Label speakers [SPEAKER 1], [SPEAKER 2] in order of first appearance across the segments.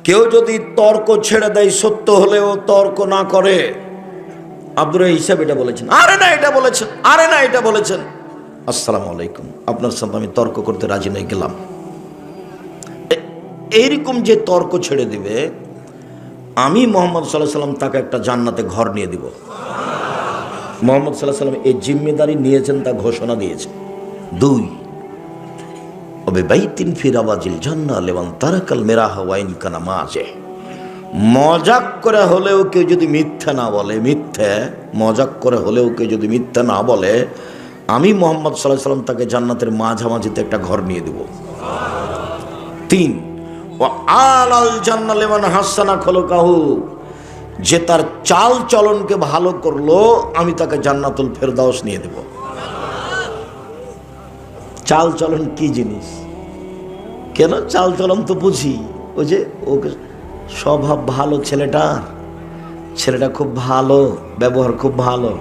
[SPEAKER 1] কেউ যদি তর্ক ছেড়ে দেয়, সত্য হলেও তর্ক না করে, আব্দুর হিসাব এটা বলেছেন, আরে না এটা বলেছেন, আরে না এটা বলেছেন, আসসালামু আলাইকুম, আপনার সাথে আমি তর্ক করতে রাজি নই, গেলাম। এইরকম যে তর্ক ছেড়ে দিবে, আমি মোহাম্মদ সাল্লাল্লাহু আলাইহি সাল্লাম তাকে একটা জান্নাতে ঘর নিয়ে দিব। মোহাম্মদ সাল্লাল্লাহু আলাইহি সাল্লাম এই জিম্মেদারি নিয়েছেন, তা ঘোষণা দিয়েছে। 2, ওবে বাইতিন ফি রাওয়াজিল জান্নাহ লিমান তারাকাল মিরাহা ওয়া ইন কানা মাযে। মজাক করে হলেও কেউ যদি মিথ্যা না বলে, মজাক করে হলেও কেউ যদি মিথ্যা না বলে, আমি মোহাম্মদ সাল্লাল্লাহু আলাইহি সাল্লাম তাকে জান্নাতের মাঝামাঝিতে একটা ঘর নিয়ে দেব। 3, ওয়া আলাল জান্নাহ লিমান হাসানা খুলুকাহু। যে তার চাল চলনকে ভালো করলো, আমি তাকে জান্নাতুল ফেরদাউস নিয়ে দেব। চাল চলন কি জিনিস? কেন চাল চলন তো বুঝি, ওই যে ওকে স্বভাব ভালো, ছেলেটা খুব ভালো, ব্যবহার খুব ভালো,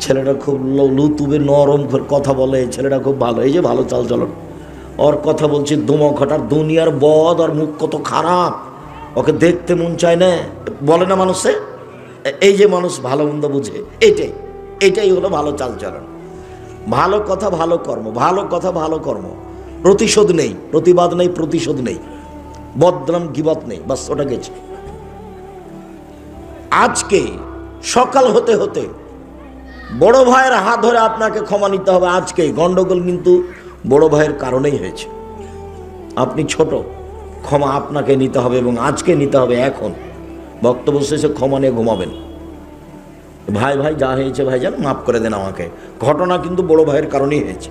[SPEAKER 1] ছেলেটা খুব লুতুবে নরম কথা বলে, ছেলেটা খুব ভালো, এই যে ভালো চাল চলন। ওর কথা বলছি দুমক হঠাৎ, দুনিয়ার বদ, আর মুখ কত খারাপ, ওকে দেখতে মন চায় না, বলে না মানুষে। এই যে মানুষ ভালো মন্দ বুঝে, এটাই হলো ভালো চাল চলন। ভালো কথা ভালো কর্ম, ভালো কথা ভালো কর্ম, প্রতিশোধ নেই, প্রতিবাদ নেই, প্রতিশোধ নেই, বদনাম গিবত নেই, বাস ওটা গেছে। আজকে সকাল হতে হতে বড় ভাইয়ের হাত ধরে আপনাকে ক্ষমা নিতে হবে। আজকে গন্ডগোল কিন্তু বড় ভাইয়ের কারণেই হয়েছে। আপনি ছোট, ক্ষমা আপনাকে নিতে হবে, এবং আজকে নিতে হবে। এখন বক্তব্য শেষে ক্ষমা নিয়ে ঘুমাবেন। ভাই যা হয়েছে ভাইজান মাফ করে দেন আমাকে। ঘটনা কিন্তু বড় ভাইয়ের কারণেই হয়েছে।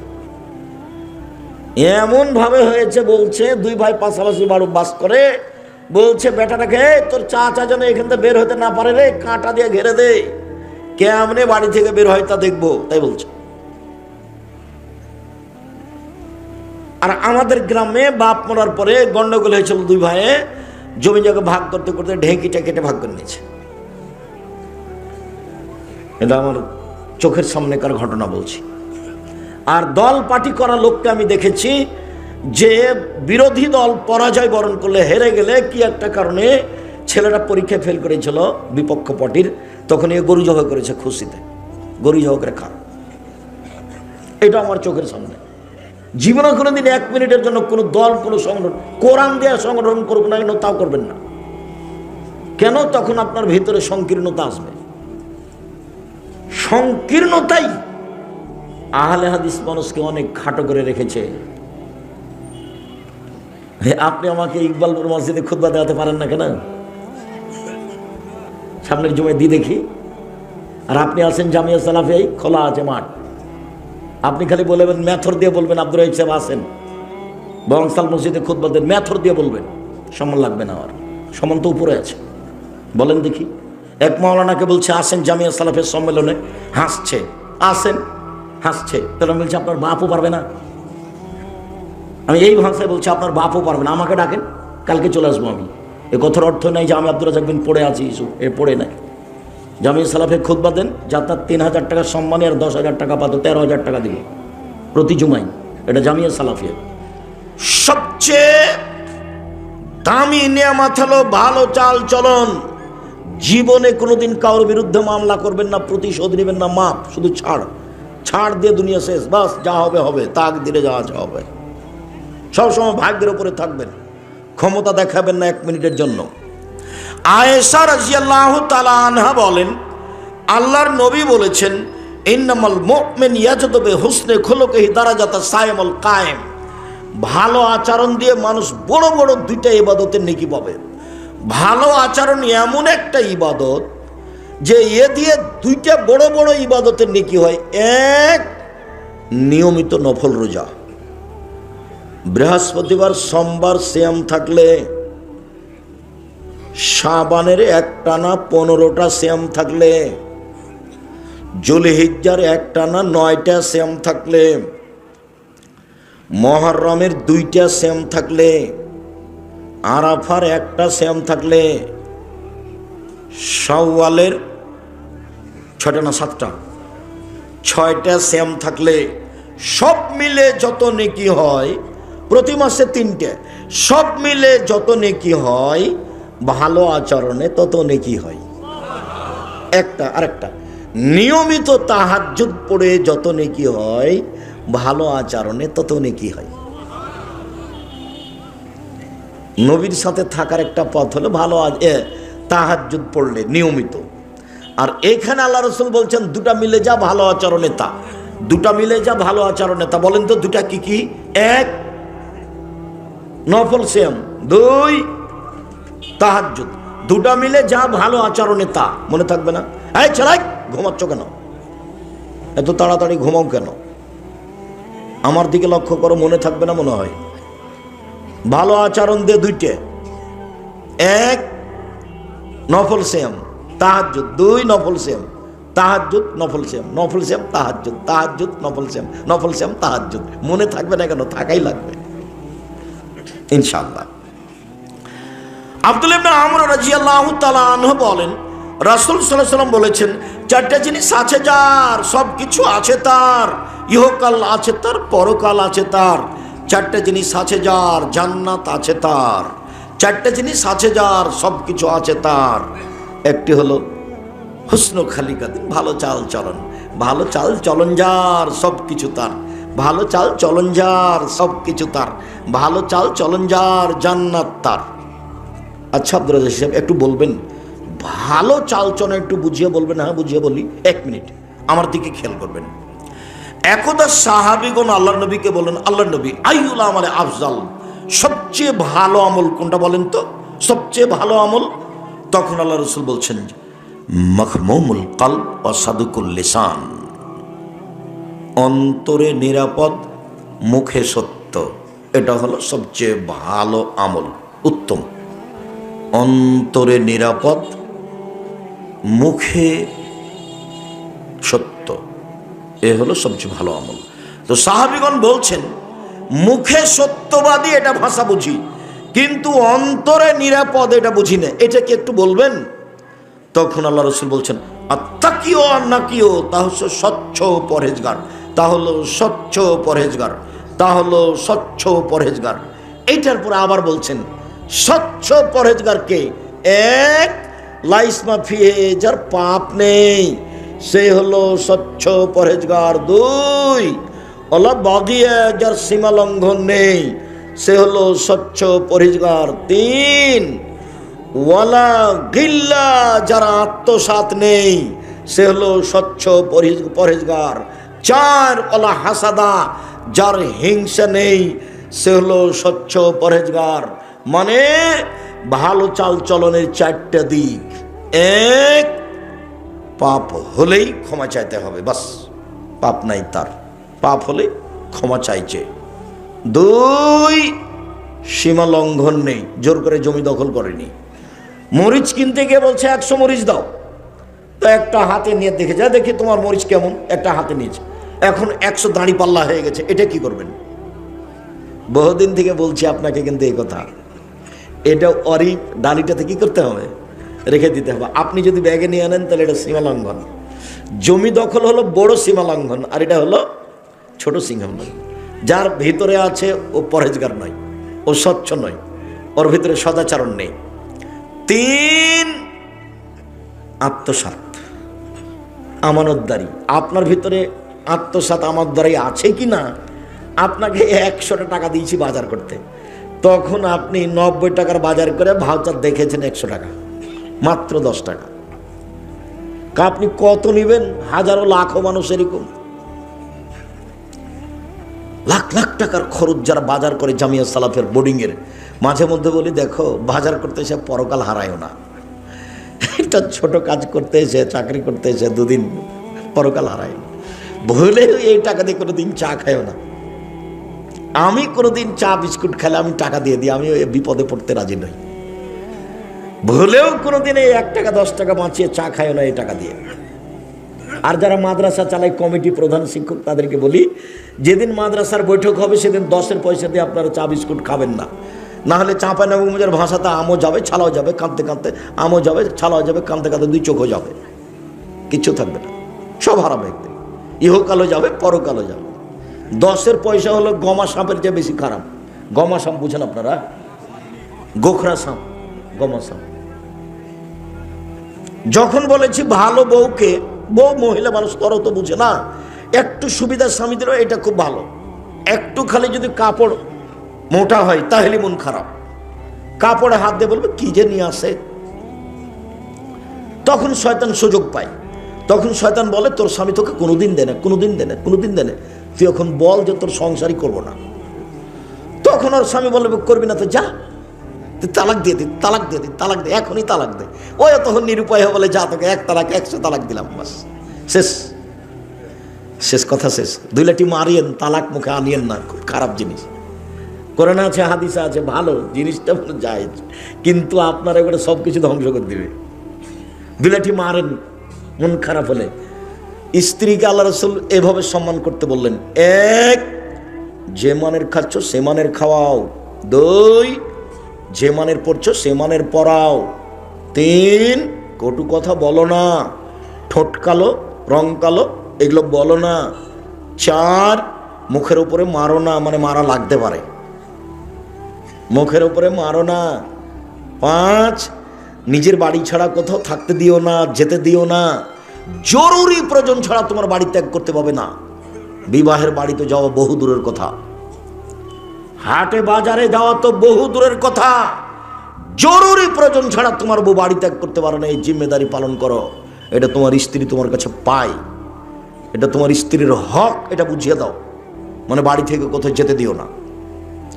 [SPEAKER 1] এমন ভাবে হয়েছে, বলছে 2 ভাই পাশাপাশি বাস করে, বলছে বেটাটাকে, তোর চাচা যেন এখান থেকে বের হতে না পারে রে, কাঁটা দিয়ে ঘেরে দে, কেমনে বাড়ি থেকে বের হয় তা দেখবো, তাই বলছে। আর আমাদের গ্রামে বাপ মরার পরে গন্ডগোল হয়েছিল, 2 ভাইয়ে জমি জায়গা ভাগ করতে করতে ঢেঁকিটা কেটে ভাগ করে নিয়েছে। এটা আমার চোখের সামনেকার ঘটনা বলছি। আর দল পার্টি করা লোককে আমি দেখেছি, যে বিরোধী দল পরাজয় বরণ করলে, হেরে গেলে কি একটা কারণে, ছেলেরা পরীক্ষায় ফেল করেছিল বিপক্ষ পার্টির, তখন এ গরু জবাই করেছে খুশিতে, গরু জবাই করে খা। এটা আমার চোখের সামনে। জীবনে কোনোদিন 1 মিনিটের জন্য কোনো দল, কোনো সংগঠন, কোরআন দেওয়া সংগঠন করুক না কেন, তাও করবেন না। কেন? তখন আপনার ভিতরে সংকীর্ণতা আসবে। সংকীর্ণতাই আহলে হাদিস মানুষকে অনেক খাটো করে রেখেছে। আপনি আমাকে ইকবালপুর মসজিদে খুতবা দেওয়াতে পারেন না কেন? সামনের জমায় দিয়ে দেখি। আর আপনি আছেন জামিয়া সালাফি, খোলা আছে মাঠ, আপনি খালি বলবেন, মেথর দিয়ে বলবেন আব্দুর রহিম সাহেব আছেন বংশাল মসজিদে খুতবা দেন, মেথর দিয়ে বলবেন, সম্মান লাগবে না। আর সম্মান তো উপরে আছে। বলেন দেখি, এক মাওলানাকে বলছে আসেন জামিয়া সালাফের সম্মেলনে, হাসছে, আসেন, হাসছে, তাহলে বলছে আপনার বাপও পারবে না। আমি এই ভাষায় বলছি, আপনার বাপও পারবে না, আমাকে ডাকেন, কালকে চলে আসবো আমি। এ কথার অর্থ নাই যে আমি আব্দুর রাজ্জাক বিন পড়ে আছি, এ পড়ে নাই। জামিয়া সালাফে খুতবা দেন, যাতায়াত 3000 টাকা সম্মানে, আর 10,000 টাকা পাতো, 13,000 টাকা দিবে প্রতি জুমাই। এটা জামিয়া সালাফে সবচেয়ে দামি নিয়ামত হলো ভালো চাল চলন। জীবনে কোনোদিন কারোর বিরুদ্ধে মামলা করবেন না, প্রতিশোধ নেবেন না, মাপ, শুধু ছাড় দিয়ে দুনিয়া শেষ, বাস, যা হবে হবে, তাকদিরে যা আছে হবে। সবসময় ভাগ্যের উপরে থাকবেন, ক্ষমতা দেখাবেন না 1 মিনিটের জন্য। আয়েশা রাদিয়াল্লাহু তাআলা আনহা বলেন, আল্লাহর নবী বলেছেন, ইন্নামাল মুমিন ইয়াজদু বিহুসনি খুলুকিহি দারাজাতা সাইমুল কায়েম। ভালো আচরণ দিয়ে মানুষ বড় বড় 2টা ইবাদতের নেকি পাবে। ভালো আচরণ এমন একটা ইবাদত যে এ দিয়ে 2টা বড় বড় ইবাদতের নেকি হয়। এক, নিয়মিত নফল রোজা, বৃহস্পতিবার সোমবার সিয়াম থাকলে, শাবানের একটানা 15টা সিয়াম থাকলে, জুলহিজ্জার একটানা 9টা সিয়াম থাকলে, মুহররমের 2টা সিয়াম থাকলে, আরাফার 1টা সিয়াম থাকলে, শাওয়ালের 6টা না 7টা, 6টা সিয়াম থাকলে, সব মিলে যত নেকি হয় প্রতি মাসে 3টে, সব মিলে যত নেকি হয় ভালো আচরণে তত নেকি হয়। একটা আরেকটা, নিয়মিত তাহাজ্জুদ পড়ে যত নেকি হয় ভালো আচরণে তত নেকি হয়। নবীর সাথে থাকার একটা পথ হলো ভালো তাহাজ্জুদ পড়লে নিয়মিত। আর এখানে আল্লাহ রসুল বলছেন দুটা মিলে যা ভালো আচরণে তা, দুটা মিলে যা ভালো আচরণে তা। বলেন তো দুটা কি কি? 1 নফল সিয়াম, 2 তাহাজ্জুদ। দুটা মিলে যা ভালো আচরণে তা। মনে থাকবে না? এই ছেলে ঘুমাচ্ছ কেন, এত তাড়াতাড়ি ঘুমাও কেন? আমার দিকে লক্ষ্য করো, মনে থাকবে না মনে হয়? ভালো আচরণ দিয়ে 2টে, 1 নফল সিয়াম তাহাজ্জুদ, 2 নফল সিয়াম তাহাজ্জুদ নফল সিয়াম, নফল সিয়াম তাহাজ্জুদ, তাহাজ্জুদ নফল সিয়াম, নফল সিয়াম তাহাজ্জুদ। মনে থাকবে না কেন? থাকাই লাগবে ইনশাআল্লাহ। আব্দুল্লাহ ইবনে আমর রাদিয়াল্লাহু তাআলা আনহু বলেন, রাসূল সাল্লাল্লাহু আলাইহি ওয়াসাল্লাম বলেছেন, 4টা জিনিস আছে যার, সব কিছু আছে তার, ইহকাল আছে তার, পরকাল আছে তার। 4টা জিনিস আছে যার, জান্নাত আছে তার। 4টা জিনিস আছে যার, সব কিছু আছে তার। একটি হলো হুসনু খালিকাতিন, ভালো চাল চলন। ভালো চাল চলন যার, সব কিছু তার। ভালো চাল চলন যার, সব কিছু তার। ভালো চাল চলন যার, জান্নাত তার। আচ্ছা আব্দুর রাজ্জাক সাহেব একটু বলবেন, ভালো চাল চলন একটু বুঝিয়ে বলবেন? হ্যাঁ বুঝিয়ে বলি, 1 মিনিট আমার দিকে খেয়াল করবেন। একদা সাহাবীগণ আল্লাহর নবীকে বলেন, আল্লাহর নবী আইয়ুল আমালে আফজাল, সবচেয়ে ভালো আমল কোনটা বলেন তো, সবচেয়ে ভালো আমল? তখন আল্লাহ রাসূল বলছেন, মাখমুমুল কলব ওয়া সাদুকুল লিসান, অন্তরে নিরাপদ, মুখে সত্য। এটা হলো সবচেয়ে ভালো আমল, উত্তম। অন্তরে নিরাপদ, মুখে সত্য, এ হলো সবচেয়ে ভালো আমল। তো সাহাবীগণ বলছেন, মুখে সত্যবাদী এটা ভাষা বুঝি, কিন্তু অন্তরে নিরাপদ এটা বুঝি না, এটা কি একটু বলবেন? তখন আল্লাহ রাসূল বলছেন, আত্তাকিও আর নাকিও, তা হচ্ছে স্বচ্ছ পরহেজগার, তা হলো স্বচ্ছ পরহেজগার, তা হলো স্বচ্ছ পরহেজগার। এইটার পরে আবার বলছেন, স্বচ্ছ পরহেজগারকে 1 লাইসমা ফিহে, যার পাপ নেই সে হলো স্বচ্ছ পরহেজগার। 2 ওলা বাগিয়া, যার সীমা লঙ্ঘন নেই সে হলো স্বচ্ছ পরহেজগার। 3 ওয়ালা গিল্লা, যারা আত্মসাৎ নেই সে হলো স্বচ্ছ পরহেজগার। 4 ওলা হাসাদা, যার হিংসা নেই সে হলো স্বচ্ছ পরহেজগার। মানে ভালো চাল চলনের 4টা দিক। 1 পাপ হলেই ক্ষমা চাইতে হবে, বাস, পাপ নাই তার, পাপ হলে ক্ষমা চাইছে। 2 সীমা লঙ্ঘন নেই, জোর করে জমি দখল করেনি। মরিচ কিনতে গিয়ে বলছে 100 মরিচ দাও, তো একটা হাতে নিয়ে দেখে যা, দেখি তোমার মরিচ কেমন, একটা হাতে নিয়েছে, এখন 100 দাঁড়ি পাল্লা হয়ে গেছে, এটা কি করবেন? বহুদিন থেকে বলছি আপনাকে, কিন্তু এই কথা, এটা ডালিটাতে কি করতে হবে? রেখে দিতে হবে। আপনি যদি ব্যাগে নিয়ে আনেন তাহলে এটা সীমা লঙ্ঘন। জমি দখল হলো বড় সীমা লঙ্ঘন, আর এটা হলো ছোট সীমা লঙ্ঘন। যার ভিতরে আছে ও পরহেজগার নয়, ও স্বচ্ছ নয়, ওর ভিতরে সদাচরণ নেই। 3 আত্মসাৎ, আমানতদারি। আপনার ভিতরে আত্মসাৎ আমানতদারি আছে কি না? আপনাকে 100 টাকা দিয়েছি বাজার করতে, তখন আপনি 90 টাকার বাজার করে ভাউচার দেখেছেন 100 টাকা, মাত্র 10 টাকা। আপনি কত নেবেন? হাজারো লাখো মানুষ এরকম, লাখ লাখ টাকার খরচ যারা বাজার করে জামিয়া সালাফের বোর্ডিংয়ের। মাঝে মধ্যে বলি, দেখো বাজার করতে এসে পরকাল হারায়ও না। একটা ছোট কাজ করতে এসে, চাকরি করতে এসে 2 দিন পরকাল হারায় না। ভুলেও এই টাকা দিয়ে কোনোদিন চা খায়ও না। আমি কোনোদিন চা বিস্কুট খেলে আমি টাকা দিয়ে দিই, আমি ওই বিপদে পড়তে রাজি নই। ভুলেও কোনোদিন এই 1 টাকা 10 টাকা বাঁচিয়ে চা খায়ও না এই টাকা দিয়ে। আর যারা মাদ্রাসা চালায়, কমিটি প্রধান শিক্ষক, তাদেরকে বলি, যেদিন মাদ্রাসার বৈঠক হবে সেদিন 10-এর পয়সা দিয়ে আপনারা চা বিস্কুট খাবেন না, না হলে চাঁপাইনবাবগঞ্জের ভাষাতে আমও যাবে, ছালাও যাবে, কাঁদতে কাঁদতে, আমও যাবে, ছালাও যাবে, কাঁদতে কাঁদতে 2 চোখও যাবে, কিচ্ছু থাকবে না, সব হারাবে একদিন। ইহকালও যাবে, পরকালও যাবে। 10-এর পয়সা হলো গমা সাপের চেয়ে বেশি খারাপ। গমাসাম বুঝেন আপনারা? গোখরাসাম, গমাসাম। যখন বলেছি ভালো বউকে, বউ মহিলা মানুষ তরও তো বুঝে না, একটু সুবিধার স্বামীদের এটা খুব ভালো, একটু খালি যদি কাপড় মোটা হয় তাহলে মন খারাপ, কাপড়ে হাত দিয়ে বলবে কি যে নিয়ে আসে, তখন শয়তান সুযোগ পায়। তখন শয়তান বলে তোর স্বামী তোকে কোনোদিন দেনে, কোনোদিন দেনে, কোনোদিন দেনে, তুই এখন বল যে তোর সংসারই করবো না। তখন ওর স্বামী বলবে করবি না তো যা, তুই তালাক দিয়ে দি, তালাক দিয়ে দি, তালাক দে, এখনই তালাক দে। ওই তখন নিরুপায় হয়ে বলে যা তোকে এক তালাক 100 তালাক দিলাম, বাস শেষ, শেষ কথা শেষ। 2 লাঠি মারিয়েন, তালাক মুখে আনিয়েন না, খুব খারাপ জিনিস। কোরআনে আছে, হাদিসে আছে, ভালো জিনিসটা যায়, কিন্তু আপনার এবারে সব কিছু ধ্বংস করে দিবে। 2 লাঠি মারেন মন খারাপ হলে। স্ত্রীকে আল্লাহ রাসূল এভাবে সম্মান করতে বললেন, 1 যে মানের খাচ্ছ সে মানের খাওয়াও, 2 যে মানের পড়ছো সে মানের পড়াও, 3 কটু কথা বলো না, ঠোঁট কালো রং কালো এগুলো বলো না, 4 মুখের উপরে মারো না, মানে মারা লাগতে পারে, মুখের উপরে মারো না, 5 নিজের বাড়ি ছাড়া কোথাও থাকতে দিও না, যেতে দিও না, জরুরি প্রয়োজন ছাড়া তোমার বাড়ি ত্যাগ করতে পাবে না। বিবাহের বাড়িতে যাওয়া বহু দূরের কথা, হাটে বাজারে যাওয়া তো বহু দূরের কথা, জরুরি প্রয়োজন ছাড়া তোমার বউ বাড়ি ত্যাগ করতে পারে না। এই জিম্মেদারি পালন করো, এটা তোমার স্ত্রী তোমার কাছে পায়, এটা তোমার স্ত্রীর হক, এটা বুঝিয়ে দাও। মানে বাড়ি থেকে কোথাও যেতে দিও না,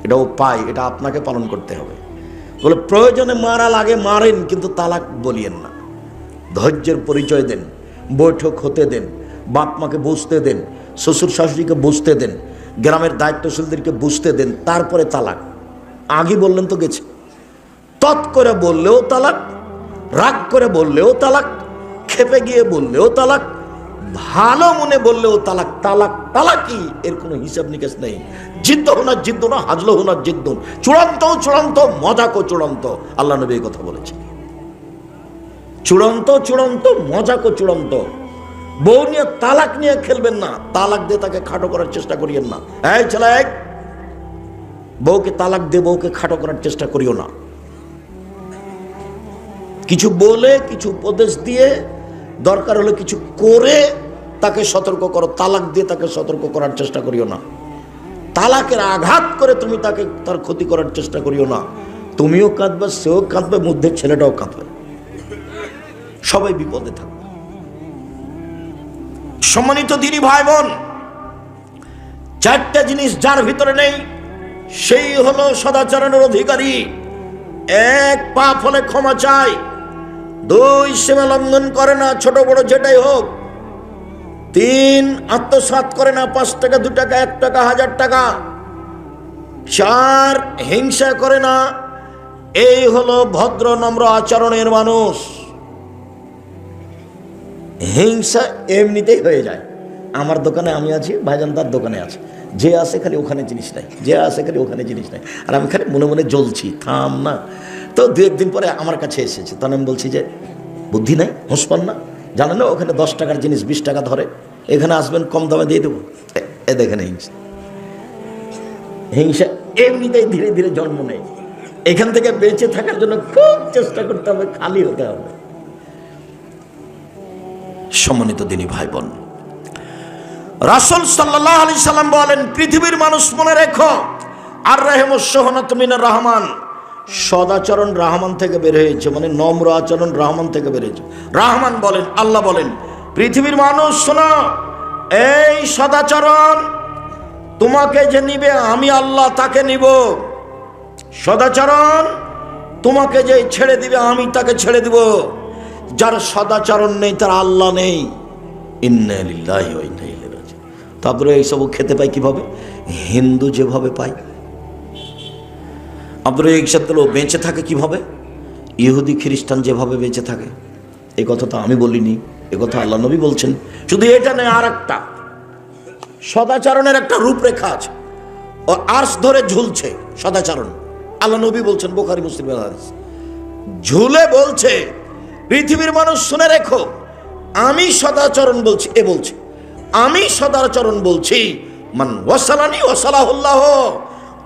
[SPEAKER 1] এটাও পায়, এটা আপনাকে পালন করতে হবে। বলে প্রয়োজনে মারা লাগে মারেন, কিন্তু তালাক বলিয়েন না। ধৈর্যের পরিচয় দেন, বৈঠক হতে দেন, বাপ মাকে বুঝতে দেন, শ্বশুর শাশুড়িকে বুঝতে দেন, গ্রামের দায়িত্বশীলদেরকে বুঝতে দেন, তারপরে তালাক। আগে বললেন তো গেছে, তৎ করে বললেও তালাক, রাগ করে বললেও তালাক, খেপে গিয়ে বললেও তালাক, ভালো মনে বললেও তালাক। তালাক তালাকি, এর কোনো হিসাব নিকেশ নেই। জিদ্দ হোনা জিদ্দ না, হাজলো হোনা জিদ্দ, চূড়ান্ত চূড়ান্ত, মজাকো চূড়ান্ত। আল্লাহ নবী এই কথা বলেছে, চূড়ান্ত চূড়ান্ত, মজাকো চূড়ান্ত। বউ নিয়ে তালাক নিয়ে খেলবেন না, তালাক দিয়ে তাকে খাটো করার চেষ্টা করিয়েন না। এই ছেলে, বউকে তালাক দিয়ে বউকে খাটো করার চেষ্টা করিও না। কিছু বলে, কিছু উপদেশ দিয়ে, দরকার হলে কিছু করে তাকে সতর্ক করো, তালাক দিয়ে তাকে সতর্ক করার চেষ্টা করিও না। তালাকের আঘাত করে তুমি তাকে তার ক্ষতি করার চেষ্টা করিও না। তুমিও কাঁদবে, সেও কাঁদবে, মধ্যে ছেলেটাও কাঁদবে, সবাই বিপদে থাকবে। সম্মানিত দিনী ভাই বোন, 4টা জিনিস যার ভিতরে নেই সেই হলো সদাচরণের অধিকারী। 1 পাপ হলে ক্ষমা চায়, 2 সীমা লঙ্ঘন করে না, ছোট বড় যেটাই হোক, 3 আত্মসাৎ করে না, 5 টাকা 2 টাকা 1 টাকা 1000 টাকা, 4 হিংসা করে না। এই হলো ভদ্র নম্র আচরণের মানুষ। হিংসা এমনিতেই হয়ে যায়। আমার দোকানে আমি আছি, ভাইজান তার দোকানে আছে, যে আসে খালি ওখানে জিনিস নাই, যে আসে খালি ওখানে জিনিস নাই, আর আমি খালি মনে মনে জ্বলছি, থাম না। তো 2-1 দিন পরে আমার কাছে এসেছে, তখন আমি বলছি যে বুদ্ধি নাই, হুঁসপান না, জানেন না ওখানে 10 টাকার জিনিস 20 টাকা ধরে, এখানে আসবেন কম দামে দিয়ে দেবো। এ দেখেন হিংসা, হিংসা এমনিতেই ধীরে ধীরে জন্ম নেয়। এখান থেকে বেঁচে থাকার জন্য খুব চেষ্টা করতে হবে, খালি হতে হবে। সম্মানিত দিনী ভাই বোন, রাসূল সাল্লাল্লাহু আলাইহি সাল্লাম বলেন, পৃথিবীর মানুষ মনে রেখো, আর রাহমুস সুহনাতু মিনার রহমান, সদাচরণ রহমান থেকে বের হয়েছে, মানে নম্র আচরণ রহমান থেকে বের হয়েছে। রহমান বলেন, আল্লাহ বলেন, পৃথিবীর মানুষ শোনো, এই সদাচরণ তোমাকে যে নিবে আমি আল্লাহ তাকে নিব, সদাচরণ তোমাকে যে ছেড়ে দিবে আমি তাকে ছেড়ে দিব। যার সদাচরণ নেই তার আল্লাহ নেই। ইন্না লিল্লাহি ওয়া ইন্না ইলাইহি রাজিউন। তারপরে এইসব খেতে পাই কিভাবে? হিন্দু যেভাবে পায়। আপনারা এই সাথে বেঁচে থাকে কিভাবে? ইহুদি খ্রিস্টান যেভাবে বেঁচে থাকে। এই কথা তো আমি বলিনি, এ কথা আল্লাহ নবী বলছেন। শুধু এটা নয়, আর একটা সদাচরণের একটা রূপরেখা আছে, ও আর্শ ধরে ঝুলছে সদাচরণ। আল্লাহ নবী বলছেন, বুখারী মুসলিমের হাদিস, ঝুলে বলছে, পৃথিবীর মানুষ শুনে রেখো, আমি সদাচরণ বলছি, এ বলছে আমি সদাচরণ বলছি, মান ওয়াসালানি ওয়াসালাহুল্লাহ,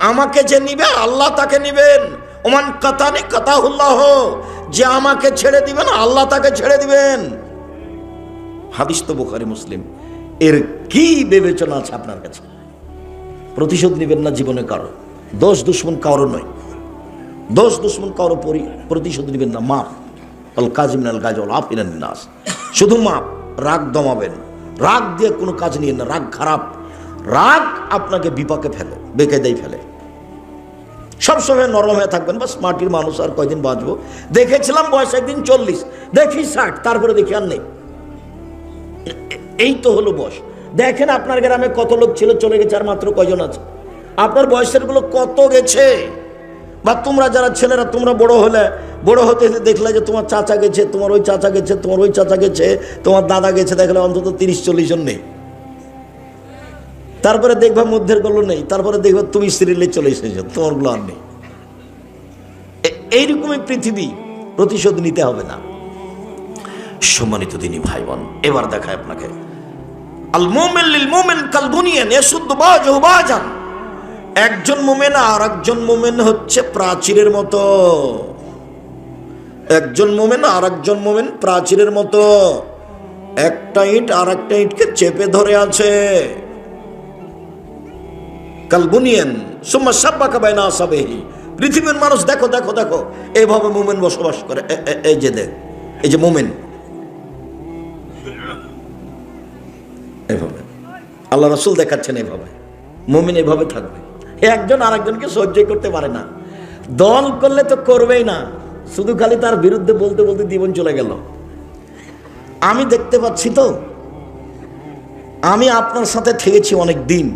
[SPEAKER 1] আমাকে যে নিবে আল্লাহ তাকে নিবেন। ওমান কাতানি কাতাহুল্লাহ, যে আমাকে ছেড়ে দিবেন আল্লাহ তাকে ছেড়ে দিবেন। হাদিস তো বুখারী মুসলিম। এর কি বিবেচনা আছে আপনার কাছে? প্রতিশোধ নিবেন না জীবনে কারো, দোষ দুশ্মন কারো নয়, দোষ দুশ্মন কারো প্রতিশোধ নিবেন না। মাপ, আল কাজিমিন আল গায়জ ওয়াল আফিনান নাস, শুধু মাপ। রাগ দমাবেন, রাগ দিয়ে কোনো কাজ নিয়েন না, রাগ খারাপ। রাগ আপনাকে বিপাকে ফেলে, বেকায়দায় ফেলে। সবসময় নরম হয়ে থাকবেন, বাস মাটির মানুষ, আর কয়দিন বাঁচবো। দেখেছিলাম বয়স একদিন 40, দেখি 60, তারপরে দেখি আর নেই। এই তো হলো বয়স। দেখেন আপনার গ্রামে কত লোক ছিল, চলে গেছে, আর মাত্র কয়জন আছে? আপনার বয়সের গুলো কত গেছে? বা তোমরা যারা ছেলেরা, তোমরা বড় হতে দেখলে যে তোমার চাচা গেছে, তোমার ওই চাচা গেছে, তোমার ওই চাচা গেছে, তোমার দাদা গেছে, দেখলে অন্তত 30-40 জন নেই। তারপরে দেখবা মধ্যের গুলো নেই, তারপরে দেখবা তুমি সিরিয়ালে চলে এসেছো, তোমার গুলো আর নেই। এইরকমই পৃথিবী, প্রতিশোধ নিতে হবে না। সম্মানিত দিনী ভাই বোন, এবার দেখায় আপনাকে আল মুমিন লিল মুমিন কাল বুনিয়ান ইয়াসুদ্দু বাযুহু বাযান। একজন মুমিন আর একজন মুমিন হচ্ছে প্রাচীরের মতো। একজন মুমিন আর একজন মুমিন প্রাচীরের মতো, একটা ইট আর একটা ইটকে চেপে ধরে আছে। কাল বুনিয়ান সুম্মা শাব্বাকা বাইনা আসাবিহি। পৃথিবীর মানুষ দেখো দেখো দেখো, এইভাবে মুমিন বসবাস করে। এই যে দেখ, এই যে মুমিন, এভাবে আল্লাহ রাসূল দেখাচ্ছেন, এভাবে মুমিন এভাবে থাকবে। একজন আরেকজনকে সহ্য করতে পারে না। দল করলে তো করবেই না, শুধু খালি তার বিরুদ্ধে বলতে বলতে জীবন চলে গেল। আমি দেখতে পাচ্ছি তো, আমি আপনার সাথে থেকেছি অনেক দিন,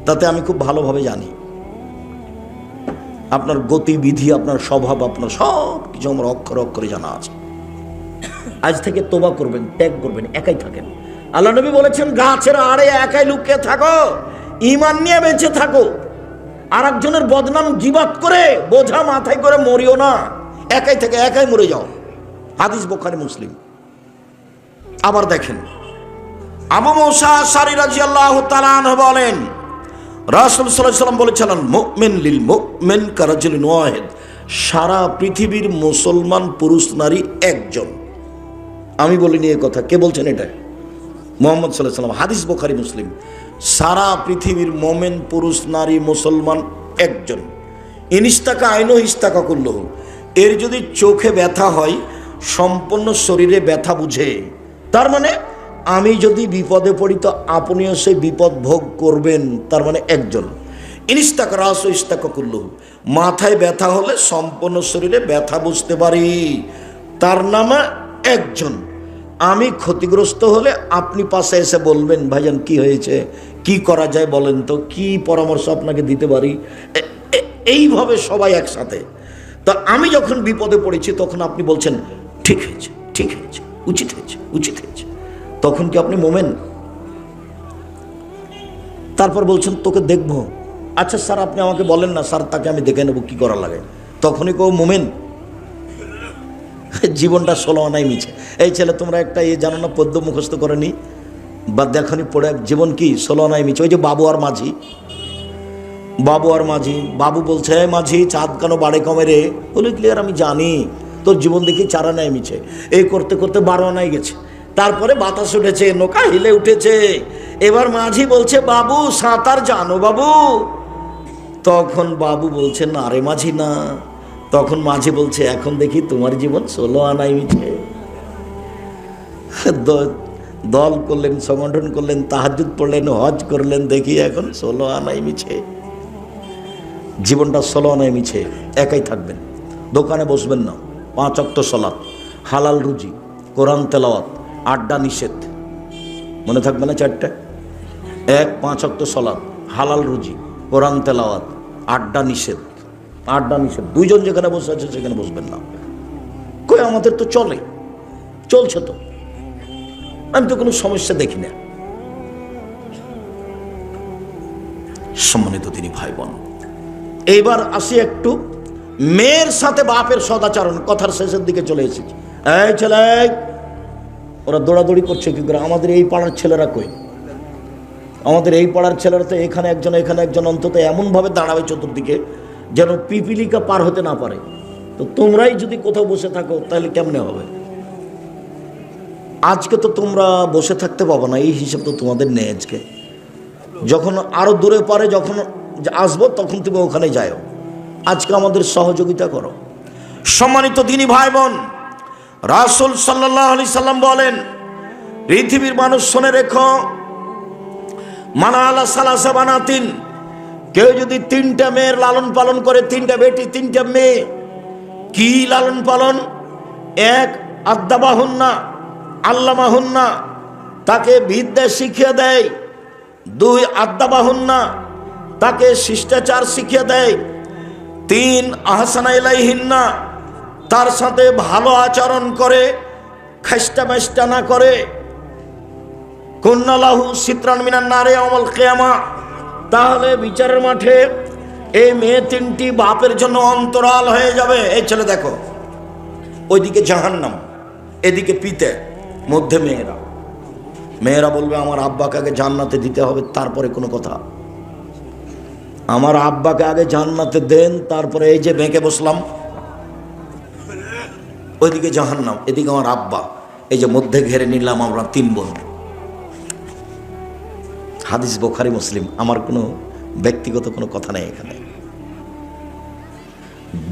[SPEAKER 1] তাতে আমি খুব ভালোভাবে জানি আপনার গতিবিধি, আপনার স্বভাব, আপনার সব কিছু আমার অক্ষরে অক্ষরে জানা আছে। আজ থেকে তোবা করবেন, ত্যাগ করবেন, একাই থাকেন। আল্লাহ নবী বলেছেন, গাছের আড়ে একাই লুকিয়ে থাকো, ঈমান নিয়ে বেঁচে থাকো। আর একজনের বদনাম গীবাত করে বোঝা মাথায় করে মরিও না, একাই থেকে একাই মরে যাও। হাদিস বুখারী মুসলিম। আবার দেখেন, আবু মুসা আশআরী রাদিয়াল্লাহু তাআলা আনহু বলেন, রাসূল সাল্লাল্লাহু আলাইহি ওয়াসাল্লাম বলেছিলেন, মুমিন লিল মুমিন কারাজুলিন ওয়াহিদ। সারা পৃথিবীর মুসলমান পুরুষ নারী একজন। আমি বলিনি এই কথা, কে বলছেন এটা? মুহাম্মদ সাল্লাল্লাহু আলাইহি ওয়াসাল্লাম। হাদিস বুখারী মুসলিম। সারা পৃথিবীর মুমিন পুরুষ নারী মুসলমান একজন। ইনিস্তাকা আইনো ইস্তাকা কুল্লুহু। এর যদি চোখে ব্যথা হয়, সম্পূর্ণ শরীরে ব্যথা বুঝে। তার মানে আমি যদি বিপদে পড়ি তো আপনিও সেই বিপদ ভোগ করবেন, তার মানে একজন। ইনিস্তাকা রাসু ইস্তাকা কুল্লুহু। মাথায় ব্যথা হলে সম্পূর্ণ শরীরে ব্যথা বুঝতে পারি, তার নামে একজন। আমি ক্ষতিগ্রস্ত হলে আপনি পাশে এসে বলবেন, ভাইজান কি হয়েছে, কি করা যায় বলেন তো, কি পরামর্শ আপনাকে দিতে পারি। এইভাবে সবাই একসাথে। তা আমি যখন বিপদে পড়েছি তখন আপনি বলছেন, ঠিক হয়েছে, ঠিক হয়েছে, উচিত হয়েছে, উচিত হয়েছে। তখন কি আপনি মোমেন? তারপর বলছেন, তোকে দেখবো। আচ্ছা স্যার, আপনি আমাকে বলেন না স্যার, তাকে আমি দেখে নেবো কি করা লাগে। তখনই কেউ মোমেন? জীবনটা 16 আনাই মিছে। এই ছেলে, তোমরা একটা জানো না, পদ্য মুখস্থ করেনি বা দেখনি পড়ে, জীবন কি 16 আনাই মিছে। ওই যে বাবু আর মাঝি, বাবু আর মাঝি। বাবু বলছে, মাঝি চাঁদ কেন বাড়ে কমে রে? বলে, ক্লিয়ার, আমি জানি তোর জীবন দেখি 4 আনাই মিছে। এই করতে করতে 12 আনাই গেছে। তারপরে বাতাস উঠেছে, নৌকা হিলে উঠেছে। এবার মাঝি বলছে, বাবু সাঁতার জানো বাবু? তখন বাবু বলছে, না রে মাঝি না। তখন মাঝি বলছে, এখন দেখি তোমার জীবন 16 আনাই মিছে। দল করলেন, সংগঠন করলেন, তাহাজ্জুদ পড়লেন, হজ করলেন, দেখি এখন 16 আনাই মিছে। জীবনটা 16 আনাই মিছে। একাই থাকবেন, দোকানে বসবেন না, 5 ওয়াক্ত সালাত, হালাল রুজি, কোরআন তেলাওয়াত, আড্ডা নিষেধ। মনে থাকবে না 4টা? 1, 5 ওয়াক্ত সালাত, হালাল রুজি, কোরআন তেলাওয়াত, আড্ডা নিষেধ। আড্ডা নিষেধ। 2 জন যেখানে বসে আছে সেখানে বসবেন না। কই আমাদের তো চলছে তো, আমি তো কোনো সমস্যা দেখি না। সম্মানিত দিনী ভাই বোন, এইবার আসি একটু মেয়ের সাথে বাপের সদাচরণ। কথার শেষের দিকে চলে এসেছি। এই ছেলে, ওরা দৌড়াদৌড়ি করছে কি করে? আমাদের এই পাড়ার ছেলেরা কই? আমাদের এই পাড়ার ছেলেরা তো এখানে একজন অন্তত এমনভাবে দাঁড়াবে চতুর্দিকে যেন পিপিলিকা পার হতে না পারে। তো তোমরাই যদি কোথাও বসে থাকো তাহলে কেমনে হবে? আজকে তো তোমরা বসে থাকতে পাবো না, এই হিসাব তো তোমাদের নেই। আজকে যখন আরো দূরে পারে যখন আসবো তখন তুমি ওখানে যাও। আজকে আমাদের সহযোগিতা করো। সম্মানিত দিনী ভাই বোন, রাসূল সাল্লাল্লাহু আলাইহি সাল্লাম বলেন, পৃথিবীর মানুষ শুনে রেখো, মানা আলা সালাসা বানাতিন, কেউ যদি 3টা মেয়ের লালন পালন করে, 3টা বেটি 3টা মেয়ে, কি লালন পালন? 1 আদ্দাবাহুন্না আল্লামাহুন্না, তাকে বিদ্যা শিখিয়ে দেয়। 2 আদ্দাবাহুন্না, তাকে শিষ্টাচার শিখিয়ে দেয়। 3 আহসানা ইলাইহিন্না, তার সাথে ভালো আচরণ করে, খাস্টা মেষ্টা না করে। কুন্নালাহু সিতরান মিনান নারে ইয়াউমাল কিয়ামা, তাহলে বিচারের মাঠে এই মেয়ে 3টি বাপের জন্য অন্তরাল হয়ে যাবে। এই ছেলে দেখো, ওইদিকে জাহান্নাম, এদিকে পিতে, মধ্যে মেয়েরা। মেয়েরা বলবে আমার আব্বাকে আগে জান্নাতে দিতে হবে, তারপরে কোনো কথা। আমার আব্বাকে আগে জান্নাতে দেন, তারপরে এই যে বেঁকে বসলাম, ওইদিকে জাহান্নাম, এদিকে আমার আব্বা, এই যে মধ্যে ঘেরে নিলাম আমরা 3 বোন। হাদিস বুখারী মুসলিম, আমার কোনো ব্যক্তিগত কোনো কথা নেই এখানে।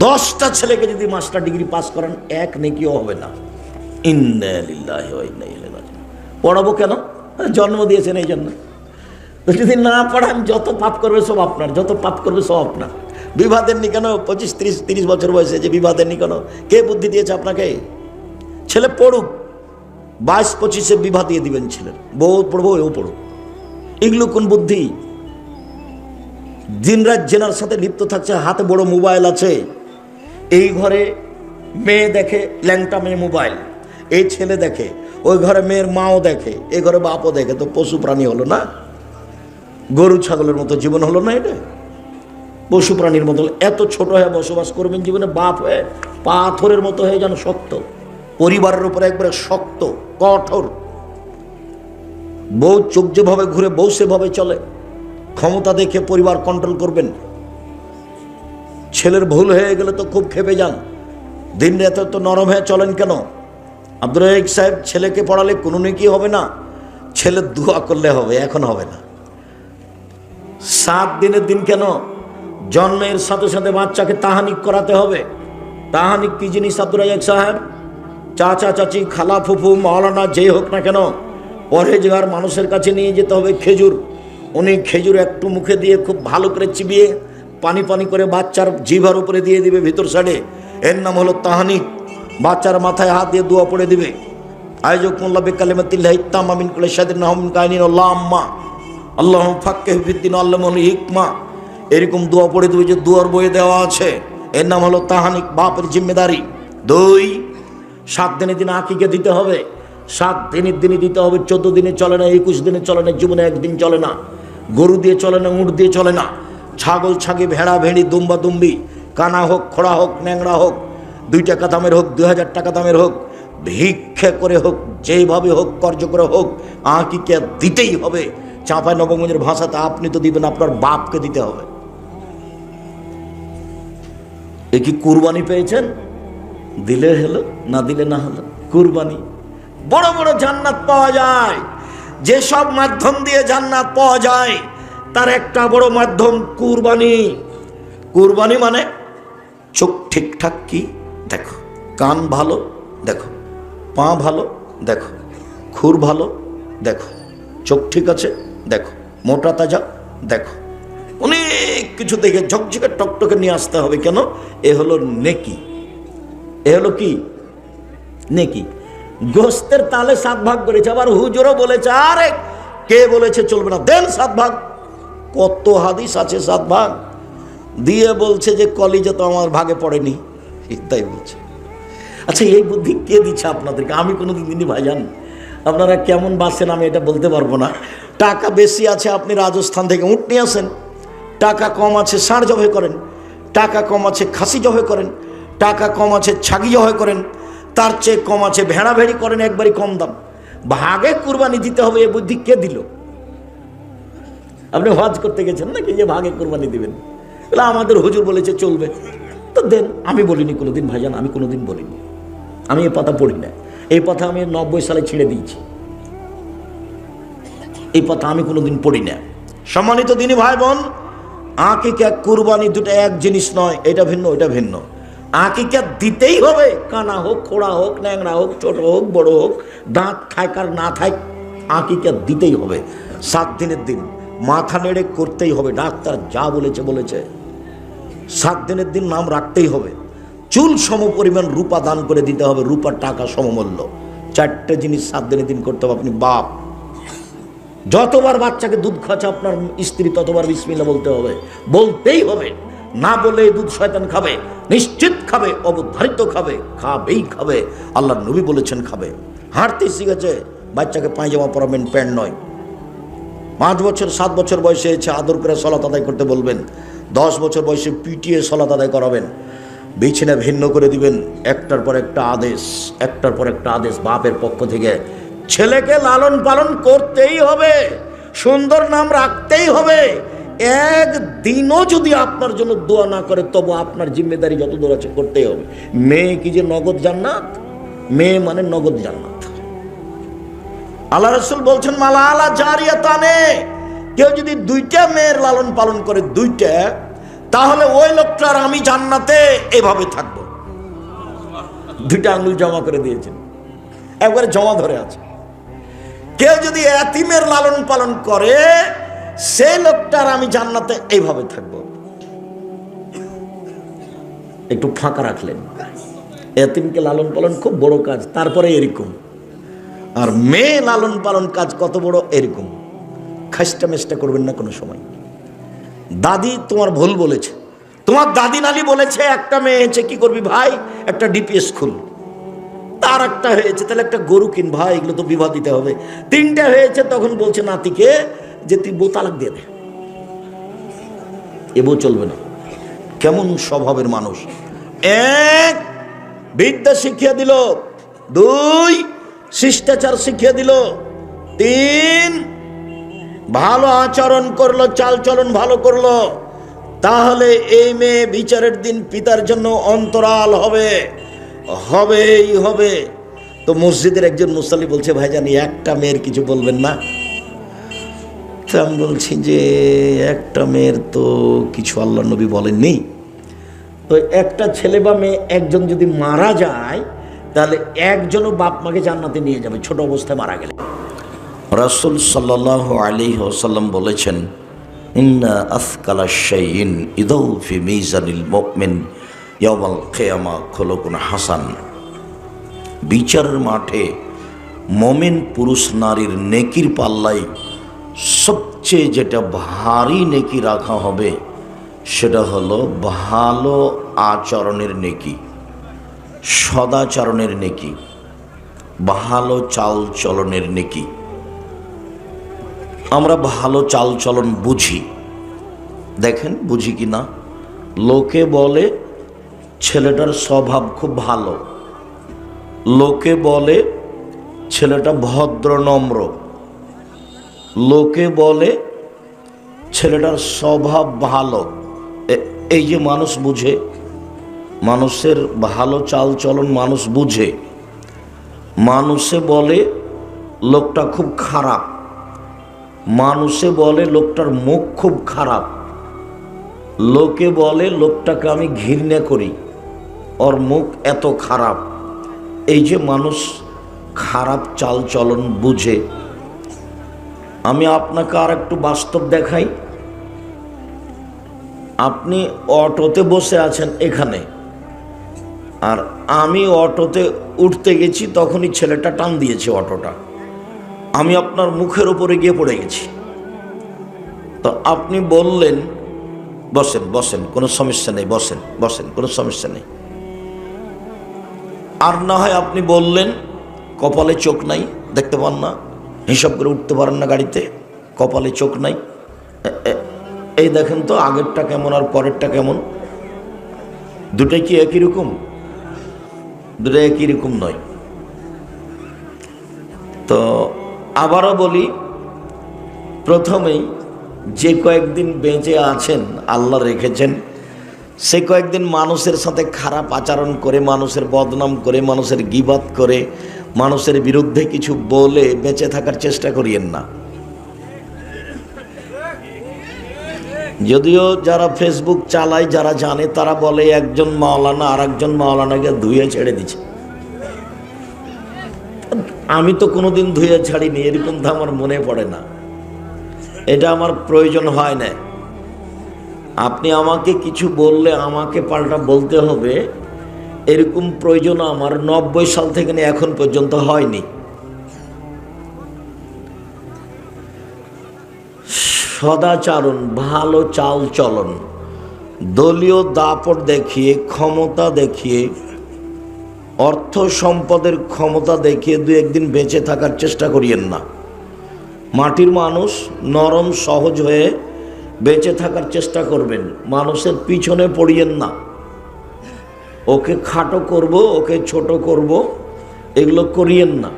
[SPEAKER 1] 10টা ছেলেকে যদি মাস্টার ডিগ্রি পাস করেন 1 নেকিও হবে না। ইন্না লিল্লাহি ওয়া ইন্না ইলাইহি রাজিউন। পড়াবো কেন? জন্ম দিয়েছেন এই জন্য। যদি না পড়ান যত পাপ করবে সব আপনার, যত পাপ করবে সব আপনার। বিবাহ দেননি কেন? 25-30 বছর বয়সে যে বিবাহ দেননি কেন? কে বুদ্ধি দিয়েছে আপনাকে? ছেলে পড়ুক, 22-25-এ বিবাহ দিয়ে দিবেন ছেলের। বউ পড়বো, এও পড়ুক। এগুলো কোন বুদ্ধি? দিনরাত জেনার সাথে লিপ্ত থাকছে, হাতে বড় মোবাইল আছে। এই ঘরে মেয়ে দেখে, ল্যাংটা মেয়ে মোবাইল, এই ছেলে দেখে, ওই ঘরে মেয়ের মাও দেখে, এই ঘরে বাপও দেখে। তো পশু প্রাণী হলো না? গরু ছাগলের মতো জীবন হলো না? এটা পশু প্রাণীর মতো। এত ছোট হয়ে বসবাস করবেন জীবনে, বাপ হয়ে পাথরের মতো হয়ে যেন শক্ত, পরিবারের উপরে একবারে শক্ত কঠোর। বউ চোখ যেভাবে ঘুরে বউ সেভাবে চলে, ক্ষমতা দেখে পরিবার কন্ট্রোল করবেন। ছেলের ভুল হয়ে গেলে তো খুব খেপে যান, দিন রাতে তো নরম হয়ে চলেন কেন? আব্দুর রাজ্জাক সাহেব, ছেলেকে পড়ালে কোনো নেকি হবে না, ছেলে দোয়া করলে হবে, এখন হবে না। 7 দিনের দিন কেন? জন্মের সাথে সাথে বাচ্চাকে তাহানিক করাতে হবে। তাহানিক কি জিনিস আব্দুর রাজ্জাক সাহেব? চাচা চাচি, খালা ফুফু, মাওলানা যেই হোক না কেন, পরহেজগার মানুষের কাছে নিয়ে যেতে হবে খেজুর। উনি খেজুর একটু মুখে দিয়ে খুব ভালো করে চিবিয়ে পানি পানি করে বাচ্চার জিভার উপরে দিয়ে দিবে ভিতর সাইডে। এর নাম হলো তাহানিক। বাচ্চার মাথায় হাত দিয়ে দোয়া পড়ে দিবে, আইজুকুল্লাহ বিকালিমাতিল্লাহি তাম্মা মিন কুল্লি শাইইন নাহুম কাইনিন আল্লাহুম্মা আল্লাহুম ফাক্কিহু ফিদ্দিন আল্লামুল হিকমা। এরকম দোয়া পড়ে দিবে, যে দোয়ার বইয়ে দেওয়া আছে। এর নাম হলো তাহানিক, বাপের জিম্মেদারি। 2 7 দিনের দিন আকিকা দিতে হবে। 7 দিনের দিনে দিতে হবে। 14 দিনে চলে না, 21 দিনে চলে না, জীবনে একদিন চলে না। গরু দিয়ে চলে না, উট দিয়ে চলে না, ছাগল ছাগি, ভেড়া ভেড়ি, দুম্বা দুম্বি, কানা হোক, খোড়া হোক, ন্যাংরা হোক, 2 টাকা দামের হোক, 2000 টাকা দামের হোক, ভিক্ষা করে হোক, যেভাবে হোক, কর্য করে হোক, আকিকা দিতেই হবে। চাঁপাই নবগঞ্জের ভাষাতে আপনি তো দিবেন, আপনার বাপকে দিতে হবে। এ কি কুরবানি পেয়েছেন? দিলে হলো, না দিলে না হলো। কুরবানি। বড় বড় জান্নাত পাওয়া যায়। যেসব মাধ্যম দিয়ে জান্নাত পাওয়া যায় তার একটা বড় মাধ্যম কুরবানি। কুরবানি মানে চোখ ঠিকঠাক কি দেখো, কান ভালো দেখো, পা ভালো দেখো, খুর ভালো দেখো, চোখ ঠিক আছে দেখো, মোটা তাজা দেখো, অনেক কিছু দেখে ঝকঝকে টকটকে নিয়ে আসতে হবে। কেন? এ হলো নেকি। এ হলো কি? নেকি। গোস্তের তালে 7 ভাগ করেছে, আবার হুজুরও বলেছে, আরে কে বলেছে চলবে না, দেন 7 ভাগ। কত হাদিস আছে 7 ভাগ দিয়ে বলছে যে কলিজা তো আমার ভাগে পড়েনি, তাই বলছে। আচ্ছা, এই বুদ্ধি কে দিচ্ছে আপনাদেরকে? আমি কোনোদিন দিনই ভাইজান, আপনারা কেমন বাঁচছেন আমি এটা বলতে পারবো না। টাকা বেশি আছে, আপনি রাজস্থান থেকে উট নিয়ে আসেন। টাকা কম আছে, ষাঁড় জবাই করেন। টাকা কম আছে, খাসি জবাই করেন। টাকা কম আছে, ছাগি জবাই করেন। তার চেয়ে কম আছে, ভেড়া ভেড়ি করেন, একবারই কম দাম। ভাগে কুরবানি দিতে হবে, এ বুদ্ধি কে দিল? আপনি হজ করতে গেছেন নাকি যে ভাগে কোরবানি দিবেন? বলে আমাদের হুজুর বলেছে চলবে, তো দেন। আমি বলিনি কোনোদিন ভাইজান, আমি কোনোদিন বলিনি, আমি এই কথা পড়ি না। এই কথা আমি 90 সালে ছেড়ে দিয়েছি, এই কথা আমি কোনোদিন পড়ি না। সম্মানিত দিনী ভাই বোন, আকিকা কুরবানি দুটো এক জিনিস নয়, এটা ভিন্ন এটা ভিন্ন। আকিকা দিতেই হবে, কানা হোক, খোড়া হোক, ন্যাংরা হোক, ছোট হোক, বড় হোক, দাঁত থাক আর না থাক, আকিকা দিতেই হবে। 7 দিনের দিন মাথা নেড়ে করতেই হবে, ডাক্তার যা বলেছে বলেছে। 7 দিনের দিন নাম রাখতেই হবে। চুল সম পরিমাণ রূপা দান করে দিতে হবে, রূপার টাকা সমমূল্য। 4টে জিনিস 7 দিনের দিন করতে হবে। আপনি বাপ, যতবার বাচ্চাকে দুধ খাচ্ছে আপনার স্ত্রী ততবার বিসমিল্লাহ বলতে হবে, বলতেই হবে। না বলে দুধ শয়তান খাবে, নিশ্চিত খাবে, অবধারিত খাবে, খাবেই খাবে। আল্লাহর নবী বলেছেন খাবে। হাঁটতে শিখেছে, বাচ্চাকে পায়জামা পরাবেন, প্যান্ট নয়। 5 বছর 7 বছর বয়সে এসে আদর করে সলাত আদায় করতে বলবেন। 10 বছর বয়সে পিটিয়ে সলাত আদায় করাবেন। বিছানা ভিন্ন করে দিবেন। একটার পর একটা আদেশ, একটার পর একটা আদেশ বাপের পক্ষ থেকে। ছেলেকে লালন পালন করতেই হবে, সুন্দর নাম রাখতেই হবে। একদিনও যদি আপনার জন্য দোয়া না করে তবু আপনার জিম্মেদারি যত দূর আছে করতেই হবে। মেয়ে কি যে নগদ জান্নাত? মেয়ে মানে নগদ জান্নাত। আল্লাহ রাসূল বলছেন মালা আলা জারিয়াতানে, কেউ যদি 2টা মেয়ের লালন পালন করে, 2টা, তাহলে ওই লোকটার আমি জান্নাতে এভাবে থাকবো। 2টা আঙ্গুল জমা করে দিয়েছেন, একবারে জমা ধরে আছে। কেউ যদি এতিমের লালন পালন করে, সেই লোকটার আমি জান্নাতে এইভাবে থাকবো। একটু ফাঁকা রাখলেন। এতিমকে লালন পালন খুব বড় কাজ, তারপরে এরকম। আর মেয়ে লালন পালন কাজ কত বড়, এরকম। খাস্টা মেষ্টা করবেন না কোনো সময়। দাদি তোমার ভুল বলেছে, তোমার দাদি নানি বলেছে একটা মেয়ে হয়েছে, কি করবি ভাই? একটা ডিপিএস খুল। তার একটা হয়েছে, তাহলে একটা গরু কিন ভাই, এগুলো তো বিবাহ দিতে হবে। 3টে হয়েছে, তখন বলছে নাতিকে যে তুই বউ তালাক দিয়ে দে। এ বউ চলবে না। কেমন স্বভাবের মানুষ! 1, বিদ্যা শিখিয়ে দিল। 2, শিষ্টাচার শিখিয়ে দিল। 3, ভালো আচরণ করলো, চাল চলন ভালো করলো। তাহলে এই মেয়ে বিচারের দিন পিতার জন্য অন্তরাল হবে, হবেই হবে। তো মসজিদের একজন মুসাল্লি বলছে ভাইজান একটা মেয়ের কিছু বলবেন না? তো আমি বলছি যে একটা মেয়ের তো কিছু আল্লাহ নবী বলেননি। তো একটা ছেলে বা মেয়ে একজন যদি মারা যায়, তাহলে একজনও বাপ মাকে জান্নাতে নিয়ে যাবে ছোট অবস্থায় মারা গেলে। রাসূল সাল্লাল্লাহু আলাইহি ওয়াসাল্লাম বলেছেন ইন্না আসকালা শাইইন ইদাউ ফি মিজানিল মুমিন ইয়াউমাল কিয়ামা খুলুকুন হাসান। বিচারের মাঠে মুমিন পুরুষ নারীর নেকির পাল্লায় সবচেয়ে যেটা ভারী নেকি রাখা হবে সেটা হলো ভালো আচরণের নেকি, সদাচরণের নেকি, ভালো চাল চলনের নেকি। আমরা ভালো চাল চলন বুঝি, দেখেন বুঝি কি না। লোকে বলে ছেলেটার স্বভাব খুব ভালো, লোকে বলে ছেলেটা ভদ্র নম্র, লোকে বলে ছেলেটার স্বভাব ভালো। এই যে মানুষ বুঝে, মানুষের ভালো চাল চলন মানুষ বুঝে। মানুষে বলে লোকটা খুব খারাপ, মানুষে বলে লোকটার মুখ খুব খারাপ, লোকে বলে লোকটাকে আমি ঘৃণা করি, ওর মুখ এত খারাপ। এই যে মানুষ খারাপ চাল চলন বুঝে। আমি আপনাকে আর একটু বাস্তব দেখাই। আপনি অটোতে বসে আছেন এখানে, আর আমি অটোতে উঠতে গেছি, তখনই ছেলেটা টান দিয়েছে অটোটা, আমি আপনার মুখের উপরে গিয়ে পড়ে গেছি। তো আপনি বললেন বসেন বসেন, কোনো সমস্যা নেই, বসেন বসেন, কোনো সমস্যা নেই। আর না হয় আপনি বললেন কপালে চোখ নাই, দেখতে পান না, হিসাব করে উঠতে পারেন না গাড়িতে, কপালে চোখ নাই। এই দেখেন তো আগেরটা কেমন আর পরেরটা কেমন, দুটাই কি একই রকম? দুটাই একই রকম নয়। তো আবারও বলি, প্রথমেই যে কয়েকদিন বেঁচে আছেন আল্লাহ রেখেছেন, সে কয়েকদিন মানুষের সাথে খারাপ আচরণ করে, মানুষের বদনাম করে, মানুষের গীবাত করে, মানুষের বিরুদ্ধে কিছু বলে বেঁচে থাকার চেষ্টা করিয়েন না। যদিও যারা ফেসবুক চালায়, যারা জানে, তারা বলে একজন মাওলানা আর একজন মাওলানাকে ধুয়ে ছেড়ে দিচ্ছে। আমি তো কোনোদিন ধুয়ে ছাড়িনি, এরকম তো আমার মনে পড়ে না, এটা আমার প্রয়োজন হয় না। আপনি আমাকে কিছু বললে আমাকে পাল্টা বলতে হবে, এরকম প্রয়োজন আমার 90 সাল থেকে নিয়ে এখন পর্যন্ত হয়নি। সদাচরণ, ভালো চাল চলন, দলীয় দাপট দেখিয়ে, ক্ষমতা দেখিয়ে, অর্থ সম্পদের ক্ষমতা দেখিয়ে দু একদিন বেঁচে থাকার চেষ্টা করিয়েন না। মাটির মানুষ, নরম সহজ হয়ে বেঁচে থাকার চেষ্টা করবেন, মানুষের পিছনে পড়িয়েন না। ওকে খাটো করব, ওকে ছোট করব, এগুলো করিয়েন না।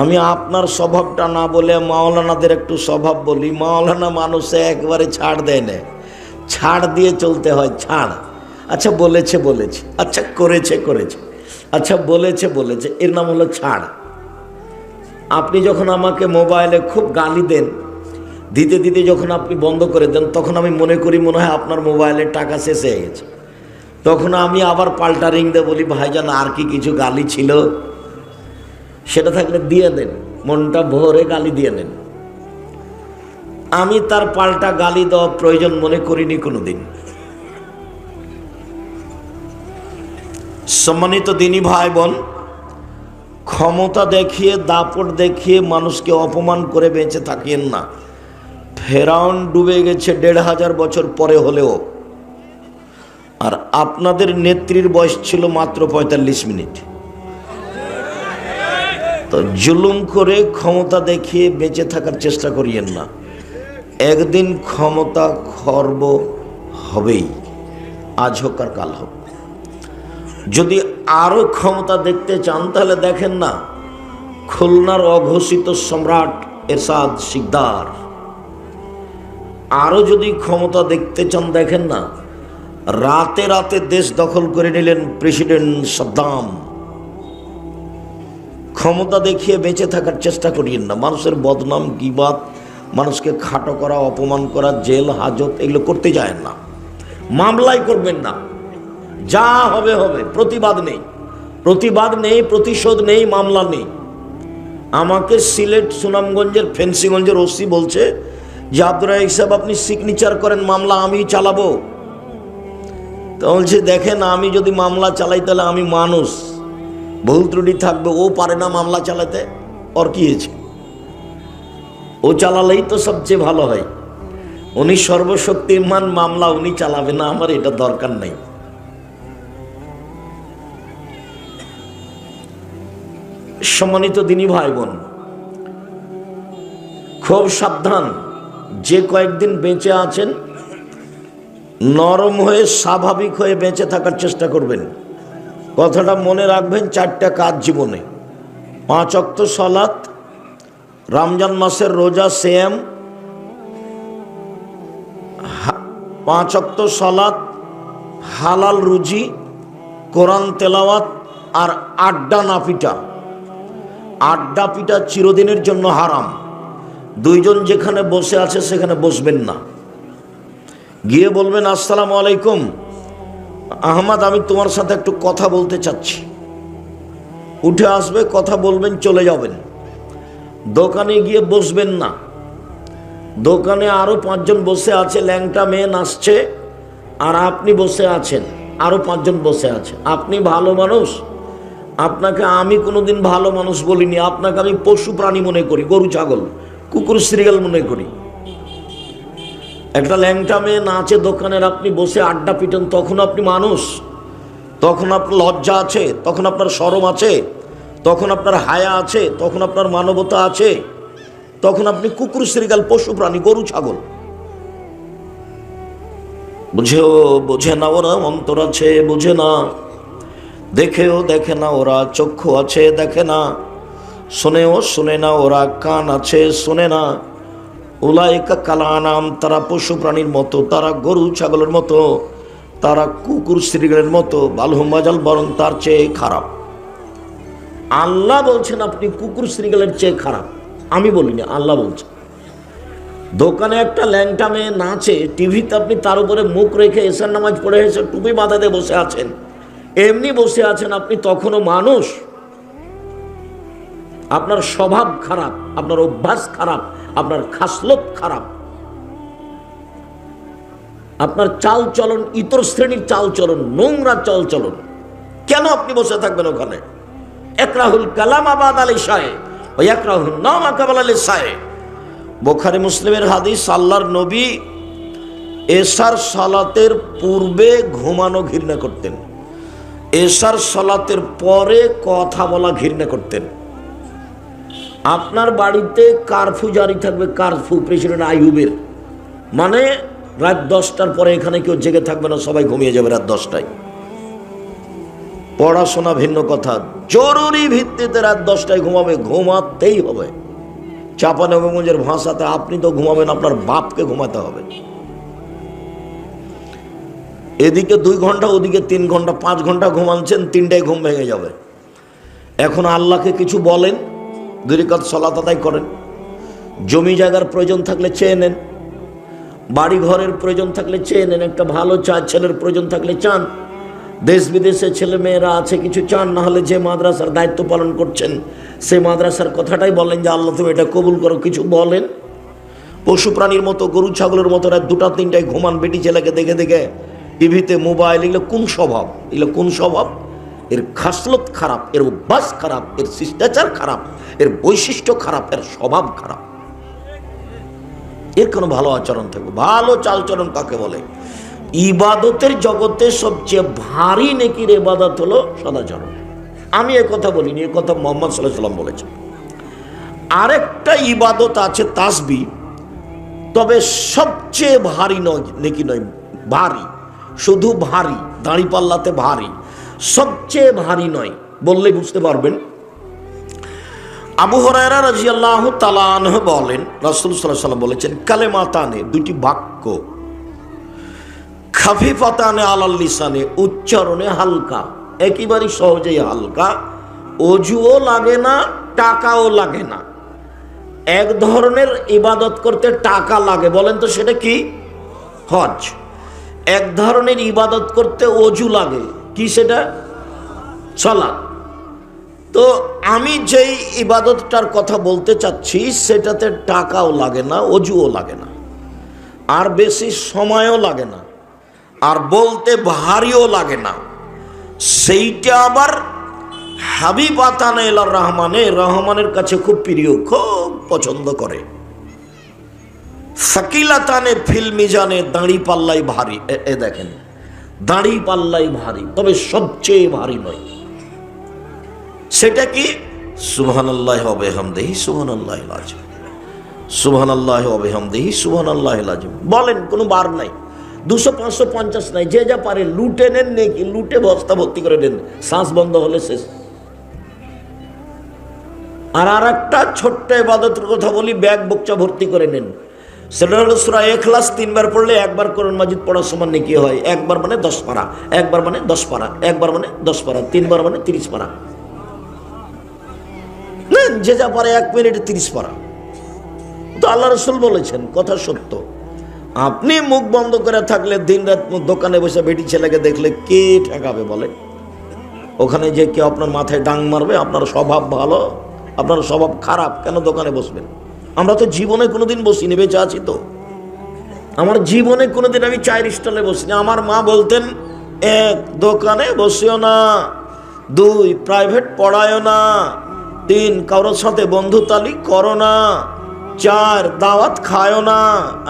[SPEAKER 1] আমি আপনার স্বভাবটা না বলে মাওলানাদের একটু স্বভাব বলি। মাওলানা মানুষে একবারে ছাড় দেয় না, ছাড় দিয়ে চলতে হয়। ছাড়, আচ্ছা বলেছে বলেছে, আচ্ছা করেছে করেছে, আচ্ছা বলেছে বলেছে, এর নাম হলো ছাড়। আপনি যখন আমাকে মোবাইলে খুব গালি দেন, দিতে দিতে যখন আপনি বন্ধ করে দেন, তখন আমি মনে করি মনে হয় আপনার মোবাইলের টাকা শেষ হয়ে গেছে। তখন আমি আবার পাল্টা রিং দিয়ে বলি, ভাইজান আর কি কিছু গালি ছিল, সেটা থাকলে দিয়ে দেন, মনটা ভরে গালি দিয়ে নেন। আমি তার পাল্টা গালি দেওয়া প্রয়োজন মনে করিনি কোনোদিন। সম্মানিত দিনী ভাই বোন, ক্ষমতা দেখিয়ে, দাপট দেখিয়ে মানুষকে অপমান করে বেঁচে থাকিয়েন না। ফেরাউন ডুবে গেছে 1500 বছর পরে হলেও, আর আপনাদের নেত্রীর বয়স ছিল মাত্র 45 মিনিট। তো জুলুম করে ক্ষমতা দেখিয়ে বেঁচে থাকার চেষ্টা করিয়েন না। একদিন ক্ষমতা খর্ব হবেই, আজ হোক আর কাল হোক। যদি আরো ক্ষমতা দেখতে চান তাহলে দেখেন না খুলনার অঘোষিত সম্রাট এরশাদ শিকদার। আরো যদি ক্ষমতা দেখতে চান দেখেন না রাতে রাতে দেশ দখল করে নিলেন প্রেসিডেন্ট সাদ্দাম। ক্ষমতা দেখিয়ে বেঁচে থাকার চেষ্টা করিয়েন না। মানুষের বদনাম, গীবাত, মানুষকে খাটো করা, অপমান করা, জেল হাজত, এগুলো করতে যায় না। মামলাই করবেন না, যা হবে হবে। প্রতিবাদ নেই, প্রতিবাদ নেই, প্রতিশোধ নেই, মামলা নেই। আমাকে সিলেট সুনামগঞ্জের ফেন্সিগঞ্জের ওসি বলছে যে আব্দুর রাজ্জাক সাহেব আপনি সিগনেচার করেন, মামলা আমি চালাবো। তো বলছে দেখেন আমি যদি মামলা চালাই তাহলে আমি মানুষ, ভুল ত্রুটি থাকবে। ও পারে না মামলা চালাতে, ওর কি হয়েছে? ও চালালেই তো সবচেয়ে ভালো হয়। উনি সর্বশক্তিমান, মামলা উনি চালাবে না, আমার এটা দরকার নেই। সম্মানিত দিনী ভাই বোন, খুব সাবধান। যে কয়েকদিন বেঁচে আছেন নরম হয়ে, স্বাভাবিক হয়ে বেঁচে থাকার চেষ্টা করবেন। কথাটা মনে রাখবেন, 4টা কাজ জীবনে: 5 ওয়াক্ত সালাত, রমজান মাসের রোজা, সিয়াম, 5 ওয়াক্ত সালাত, হালাল রুজি, কোরআন তেলাওয়াত, আর আড্ডা না পিটা। আড্ডা পিটা চিরদিনের জন্য হারাম। 2 জন যেখানে বসে আছে সেখানে বসবেন না। গিয়ে বলবেন আসসালামু আলাইকুম আহমদ, আমি তোমার সাথে একটু কথা বলতে চাচ্ছি। উঠে আসবে, কথা বলবেন, চলে যাবেন। দোকানে গিয়ে বসবেন না। দোকানে আরো 5 জন বসে আছে, ল্যাংটা মেয়ে নাচছে, আর আপনি বসে আছেন, আরো 5 জন বসে আছে। আপনি ভালো মানুষ, আপনাকে আমি কোনোদিন ভালো মানুষ বলিনি। আপনাকে আমি পশু প্রাণী মনে করি, গরু ছাগল কুকুর শ্রীগাল মনে করি। একটা ল্যাংটা মেয়ে নাচে দোকানের, আপনি বসে আড্ডা পিটেন, তখন আপনি মানুষ? তখন আপনার লজ্জা আছে? তখন আপনার শরম আছে? তখন আপনার হায়া আছে? তখন আপনার মানবতা আছে? তখন আপনি কুকুর শ্রীগাল, পশু প্রাণী, গরু ছাগল। বোঝে না ওরা, অন্তর আছে বোঝে না, দেখেও দেখে না ওরা, চক্ষু আছে দেখে না, শোনেও শোনে না ওরা, কান আছে শোনে না, উলাইকা কাল আনাম, তারা পশু প্রাণীর মতো, তারা গরু ছাগলের মতো, তারা কুকুর শ্রীগালের মতো, বালহুম আযাল, বরং তার চেয়ে খারাপ। আল্লাহ বলছেন আপনি কুকুর শ্রীগালের চেয়ে খারাপ, আমি বলিনি, আল্লাহ বলছেন। দোকানে একটা ল্যাংটা মেয়ে নাচে, টিভিতে আপনি তার উপরে মুখ রেখে এশার নামাজ পড়ে এসে টুপি মাথা দিয়ে বসে আছেন, এমনি বসে আছেন আপনি, তখনও মানুষ। আপনার স্বভাব খারাপ, আপনার অভ্যাস খারাপ, আপনার খাসলত খারাপ, আপনার চাল চলন ইতর শ্রেণীর চাল চলন, নোংরা চাল চলন। কেন আপনি বসে থাকবেন ওখানে? একরাহুল কালাম আবাদ আলী শাহে ও একরাহুল নাম আকাবাল আলী শাহে। বুখারী মুসলিমের হাদিস, আল্লাহর নবী এশার সালাতের পূর্বে ঘুমানো ঘৃণা করতেন, এশার সালাতের পরে কথা বলা ঘৃণা করতেন। আপনার বাড়িতে কারফিউ জারি থাকবে, কারফিউ প্রেসিডেন্ট আইয়ুবের, মানে রাত 10টার পরে এখানে কেউ জেগে থাকবে না, সবাই ঘুমিয়ে যাবে রাত 10টায়। পড়াশোনা ভিন্ন কথা, জরুরি ভিত্তিতে রাত 10টায় ঘুমাবে, ঘুমাতেই হবে। চাঁপানগঞ্জের ভাষাতে আপনি তো ঘুমাবেন, আপনার বাপকে ঘুমাতে হবে। এদিকে 2 ঘন্টা, ওদিকে 3 ঘন্টা, 5 ঘন্টা ঘুমাচ্ছেন, 3টায় ঘুম ভেঙে যাবে। এখন আল্লাহকে কিছু বলেন, 2 রাকাত সালাত আদায় করেন। জমি জায়গার প্রয়োজন থাকলে চেয়ে নেন, বাড়ি ঘরের প্রয়োজন থাকলে চেয়ে নেন, একটা ভালো ছেলের প্রয়োজন থাকলে চান, দেশ বিদেশে ছেলে মেয়েরা আছে কিছু চান, না হলে যে মাদ্রাসার দায়িত্ব পালন করছেন সেই মাদ্রাসার কথাটাই বলেন যে আল্লাহ তুমি এটা কবুল করো, কিছু বলেন। পশু প্রাণীর মতো, গরু ছাগলের মতো রাত 2টা 3টায় ঘুমান, বেটি ছেলেকে দেখে দেখে, টিভিতে, মোবাইল, এগুলো কোন স্বভাব? এগুলো কোন স্বভাব? এর খাসলত খারাপ, এর অভ্যাস খারাপ, এর শিষ্টাচার খারাপ, এর বৈশিষ্ট্য খারাপ, এর স্বভাব খারাপ। এর কোনো ভালো আচরণ থাকবে। ভালো চালচরণ কাকে বলে? ইবাদতের জগতে সবচেয়ে ভারী নেকির ইবাদত হলো সদাচরণ। আমি এ কথা বলিনি, এ কথা মুহাম্মদ সাল্লাল্লাহু আলাইহি ওয়াসাল্লাম বলেছেন। আরেকটা ইবাদত আছে তাসবিহ, তবে সবচেয়ে ভারী নয়, নেকি নয়, ভারী, শুধু ভারী, দাঁড়িপাল্লাতে ভারী, সবচেয়ে ভারী নয় বললে বুঝতে পারবেন। আবু হুরায়রা রাদিয়াল্লাহু তাআলা আনহু বলেন, রাসূল সাল্লাল্লাহু আলাইহি ওয়াসাল্লাম বলেছেন, কালেমাতানে, 2টি বাক্য, খাফিফাতানে আলাল লিসানে, উচ্চারণে হালকা, একেবারে সহজেই হালকা, অজুও লাগে না, টাকাও লাগে না। এক ধরনের ইবাদত করতে টাকা লাগে, বলেন তো সেটা কি? হজ। এক ধরনের ইবাদত করতে অজু লাগে, কি সেটা? সালাত। তো আমি যেই ইবাদতটার কথা বলতে চাচ্ছি সেটাতে টাকাও লাগে না, অজুও লাগে না, আর বেশি সময়ও লাগে না, আর বলতে ভারীও লাগে না। সেইটা আবার হাবিবাতানে ইলার রহমানে, রহমানের কাছে খুব প্রিয়, খুব পছন্দ করে। সাকিলাতানে ফিল মিজানে, দাঁড়ি পাল্লাই ভারী। এ দেখেন, দাঁড়ি পাল্লাই ভারী, তবে সবচেয়ে ভারী নয়। সেটা কি? সুবহানাল্লাহি ওয়া বিহামদিহি সুবহানাল্লাহিল আযীম, সুবহানাল্লাহি ওয়া বিহামদিহি সুবহানাল্লাহিল আযীম। বলেন, কোনো বার নাই, 200, 500, 50 নাই, যে যা পারে লুটে নেন, নেকি লুটে বস্তা ভর্তি করে নেন, শ্বাস বন্ধ হলে শেষ। আর একটা ছোট্ট ইবাদতের কথা বলি, ব্যাগ বকচা ভর্তি করে নেন। সেটা হলো সূরা ইখলাস 3 বার পড়লে 1 বার কোরআন মাজিদ পড়ার সমান নেকি হয়। 1 বার মানে 10 পারা, 1 বার মানে 10 পারা, 1 বার মানে 10 পারা, 3 বার মানে 30 পারা। নেন, যে যা পারে 1 মিনিটে 30 পারা। তো আল্লাহ রাসূল বলেছেন, কথা সত্য। আপনি মুখ বন্ধ করে থাকলে, দিন রাত দোকানে বসে বেটি ছেলেকে দেখলে কে ঠেকাবে বলে? ওখানে যে কেউ আপনার মাথায় ডাং মারবে? আপনার স্বভাব ভালো, আপনার স্বভাব খারাপ, কেন দোকানে বসবেন? আমরা তো জীবনে কোনোদিন বসিনি, বেঁচে আছি তো। আমার জীবনে কোনোদিন আমি চায়ের স্টলে বসিনি। আমার মা বলতেন, 1 দোকানে বসিও না, 2 প্রাইভেট পড়ায়ও না, 3 কারোর সাথে বন্ধুতালি করো না, 4 দাওয়াত খায়ও না।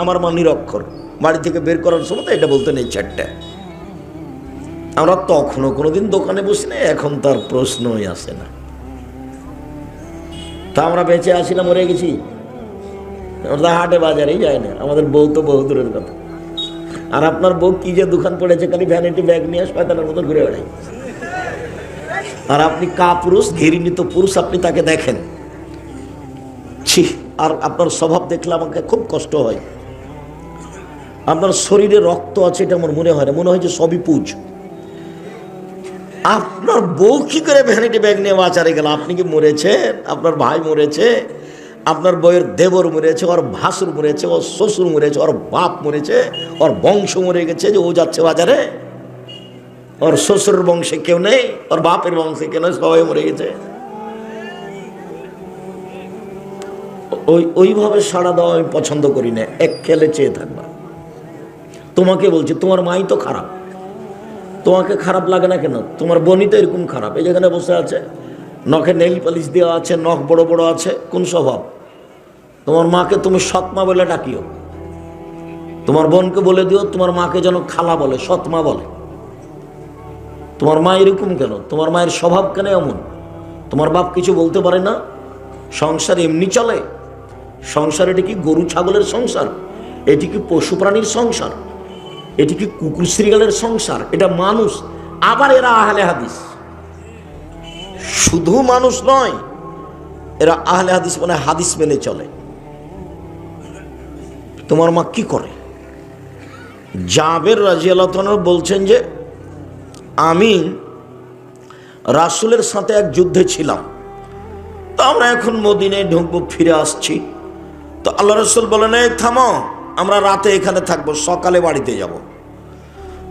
[SPEAKER 1] আমার মা নিরক্ষর, বাড়ি থেকে বের করার সময় এটা বলতেন, এই 4টা। আমরা তখনও কোনোদিন দোকানে বসি না, এখন তার প্রশ্নই আসে না। তা আমরা বেঁচে আসি না মরে গেছি? আমরা হাটে বাজারেই যায় না, আমাদের বউ তো বহু দূরের কথা। আর আপনার বউ কি যে দোকান পড়েছে, খালি ভ্যানিটি ব্যাগ নিয়ে শয়তানের মতো ঘুরে বেড়ায়। আর আপনি কাপুরুষ, ঘৃণিত পুরুষ, আপনি তাকে দেখেন, ছি, আর আপনার স্বভাব দেখলে আমাকে খুব কষ্ট হয়। আপনার শরীরে রক্ত আছে এটা আমার মনে হয় না, মনে হয় যে সবই পুজ। আপনার বউ কি করে ভ্যানিটি ব্যাগ নিয়ে বাজারে গেল? আপনি কি মরেছেন? আপনার ভাই মরেছে, আপনার বউয়ের দেবর মরেছে, ওর ভাসুর মরেছে, ওর শ্বশুর মরেছে, ওর বাপ মরেছে, ওর বংশ মরে গেছে যে ও যাচ্ছে বাজারে। ওর শ্বশুরের বংশে কেউ নেই, ওর বাপের বংশে কেউ নেই, সবাই মরে গেছে। ওইভাবে সাড়া দেওয়া আমি পছন্দ করি না। এক খেলে চেয়ে থাকবা। তোমাকে বলছি, তোমার মাই তো খারাপ, তোমাকে খারাপ লাগে না কেন? তোমার বোনই তো এরকম খারাপ, এই যেখানে বসে আছে, নখে নেইল পালিশ দেওয়া আছে, নখ বড় বড় আছে, কোন স্বভাব? তোমার মাকে তুমি সৎমা বলে ডাকিও, তোমার বোনকে বলে দিও তোমার মাকে যেন খালা বলে, সৎমা বলে। তোমার মা এরকম কেন? তোমার মায়ের স্বভাব কেন এমন? তোমার বাপ কিছু বলতে পারে না? সংসার এমনি চলে? সংসার এটি কি গরু ছাগলের সংসার? এটি কি পশু প্রাণীর সংসার? এটি কি কুকুর শ্রীগালের সংসার? এটা মানুষ। আবার এরা আহলে হাদিস, শুধু মানুষ নয়, এরা আহলে হাদিস মানে হাদিস মেনে চলে। তোমার মা কি করে? জাবের রাদিয়াল্লাহু তাআলা বলছেন যে আমি রাসূলের সাথে এক যুদ্ধে ছিলাম, তো আমরা এখন মদিনায় ঢুকবো, ফিরে আসছি। তো আল্লাহ রাসূল বলেন, এই থামো, আমরা রাতে এখানে থাকবো, সকালে বাড়িতে যাব।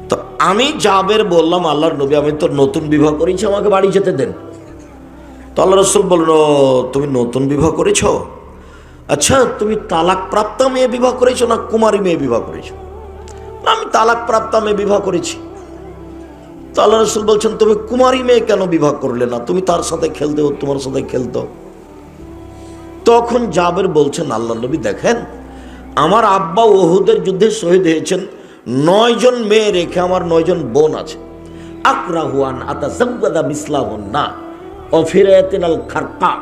[SPEAKER 1] তো আমি জাবের বললাম, আল্লাহর নবী আমি তো নতুন বিবাহ করেছি, আমাকে বাড়ি যেতে দেন। তো আল্লাহ রাসূল বলল, তুমি নতুন বিবাহ করেছো? আচ্ছা, তুমি তালাক প্রাপ্ত মেয়ে বিবাহ করেছো না কুমারী মেয়ে বিবাহ করেছো? আমি তালাক প্রাপ্ত মেয়ে বিবাহ করেছি। তো আল্লাহ রাসূল বলছেন, তুমি কুমারী মেয়ে কেন বিবাহ করলে না? তুমি তার সাথে খেলতে, ও তোমার সাথে খেলতো। তখন জাবের বলছেন, আল্লাহ নবী দেখেন, আমার আব্বা উহুদের যুদ্ধে শহীদ হয়েছেন, 9 জন মেয়ে রেখে আমার 9 জন বোন আছে। আকরাহুয়ান আতাযাওয়াদা মিসলাহুন্না অফিরাতিনাল খারকা,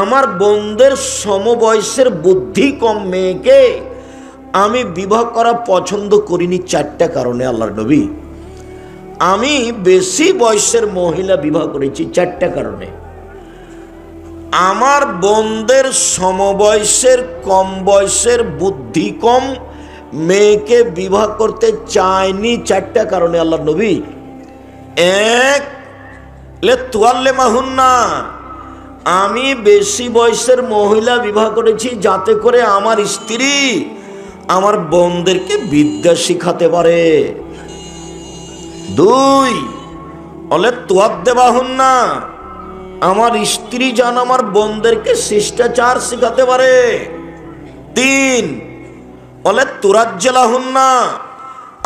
[SPEAKER 1] আমার বোনদের সমবয়সের বুদ্ধি কম মেয়েকে আমি বিবাহ করা পছন্দ করিনি 4টা কারণে। আল্লাহর নবী, আমি বেশি বয়সের মহিলা বিবাহ করেছি 4টা কারণে। আমার বোনদের সমবয়সের কম বয়সের বুদ্ধি কম মেয়েকে বিবাহ করতে চাইনি 4টা কারণে। আল্লাহর নবী, 1 লিতুআল্লিমাহুন্না, আমি বেশি বয়সের মহিলা বিবাহ করেছি যাতে করে আমার স্ত্রী আমার বোনদেরকে বিদ্যা শিখাতে পারে। 2 লিতুআদ্দিবাহুন্না, আমার স্ত্রী যেন আমার বোনদেরকে শিষ্টাচার শিখাতে পারে। 3 লিতুরাজ্জিলাহুন্না,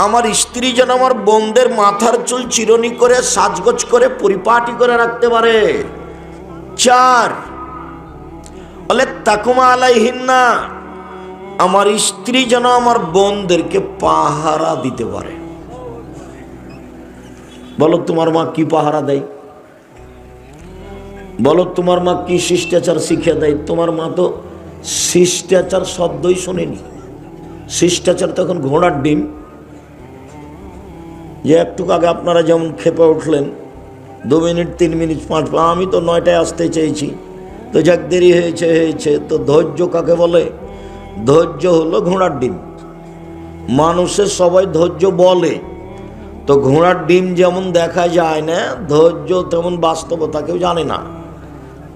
[SPEAKER 1] আমার স্ত্রী যেন আমার বোনদের মাথার চুল চিরনি করে সাজগোজ করে পরিপাটি করে রাখতে পারে। 4 লিতাকুমা আলাইহিন্না, আমার স্ত্রী যেন আমার বোনদেরকে পাহারা দিতে পারে। বলো তোমার মা কি পাহারা দেয়? বলো তোমার মা কি শিষ্টাচার শিখিয়ে দেয়? তোমার মা তো শিষ্টাচার শব্দই শোনেনি। শিষ্টাচার তখন ঘোড়ার ডিম। যে একটু আগে আপনারা যেমন খেপে উঠলেন, 2 মিনিট 3 মিনিট 5, আমি তো 9টায় আসতে চেয়েছি, তো যাক দেরি হয়েছে। তো ধৈর্য কাকে বলে? ধৈর্য হলো ঘোড়ার ডিম। মানুষের সবাই ধৈর্য বলে, তো ঘোড়ার ডিম যেমন দেখা যায় না, ধৈর্য তেমন বাস্তবতা কেউ জানে না।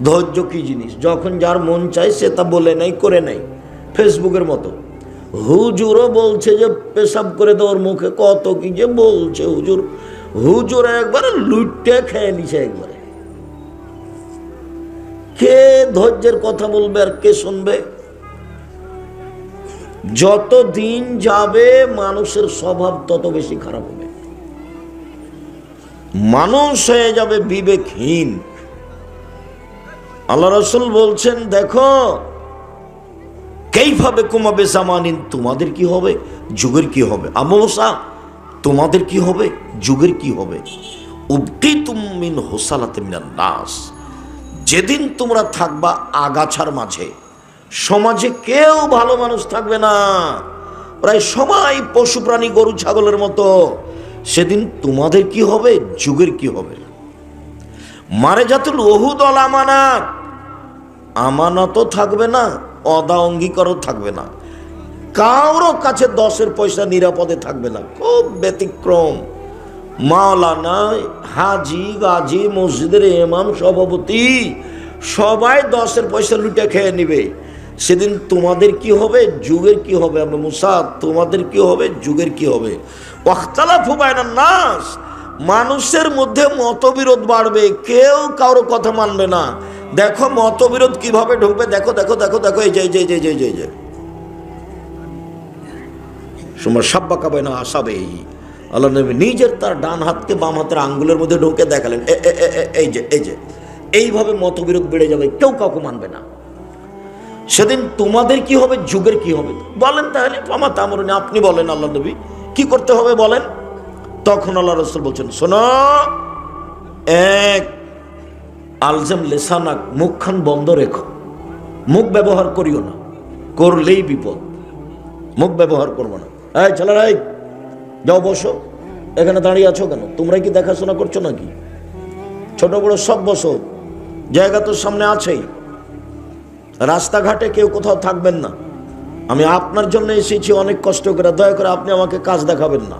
[SPEAKER 1] ধৈর্য কি জিনিস? যখন যার মন চায় সে তা বলে নেই, করে নেই। ফেসবুকের মতো হুজুরও বলছে যে পেশাব করে দেওয়ার মুখে, কত কি যে বলছে হুজুর একবারে লুটে খেয়ে নিছে একবারে। কে ধৈর্যের কথা বলবে আর কে শুনবে? যত দিন যাবে মানুষের স্বভাব তত বেশি খারাপ হবে, মানুষ হয়ে যাবে বিবেকহীন। আল্লাহ রাসূল বলছেন, দেখো কেইভাবে কুমাবে জামানিন, তোমাদের কি হবে, যুগের কি হবে। আমসা, তোমাদের কি হবে, যুগের কি হবে। উবতিতুম মিন হুসালাতি মিনান নাস, যেদিন তোমরা থাকবা আগাছার মাঝে, সমাজে কেউ ভালো মানুষ থাকবে না, প্রায় সবাই পশু প্রাণী গরু ছাগলের মতো। সেদিন তোমাদের কি হবে, যুগের কি হবে। মারে জাতুল উহুদ আল আমানাত, আমানতও থাকবে না, অদা অঙ্গীকারও থাকবে না, কারো কাছে 10 পয়সা নিরাপদে থাকবে না। খুব ব্যতিক্রম। মাওলানা, হাজি, গাজী, মসজিদের ইমাম, সভাপতি সবাই 10 পয়সা লুটে খেয়ে নিবে। সেদিন তোমাদের কি হবে, যুগের কি হবে? আবু মুসা, তোমাদের কি হবে, যুগের কি হবে? ওয়াখতালাফু বাইনান নাস, মানুষের মধ্যে মতবিরোধ বাড়বে, কেউ কারো কথা মানবে না। দেখো মতবিরোধ কিভাবে ঢুকবে, দেখো দেখো দেখো দেখো, এই যে এই যে এই যে এই যে সময় সাব্বা কাবে না আসাবে। আল্লাহ নবী নিজের তার ডান হাতকে বাম হাতের আঙ্গুলের মধ্যে ঢুকে দেখালেন, এই যে এই যে এইভাবে মতবিরোধ বেড়ে যাবে, কেউ কাউকে মানবে না। সেদিন তোমাদের কি হবে, যুগের কি হবে? বলেন তাহলে, ফামা তামরুন, আপনি বলেন আল্লাহ নবী কি করতে হবে বলেন। তখন আল্লাহ রাসূল বলছেন, শোনো, এক, আলজাম লিসানাক, মুখখান বন্ধ রেখো, মুখ ব্যবহার করিও না, করলেই বিপদ। মুখ ব্যবহার করবো না। এই ছেলেরা, যাও বসো, এখানে দাঁড়িয়ে আছো কেন? তোমরা কি দেখাশোনা করছো নাকি? ছোট বড় সব বসো, জায়গা তো সামনে আছেই। রাস্তাঘাটে কেউ কোথাও থাকবেন না। আমি আপনার জন্য এসেছি অনেক কষ্ট করে, দয়া করে আপনি আমাকে কাজ দেখাবেন না।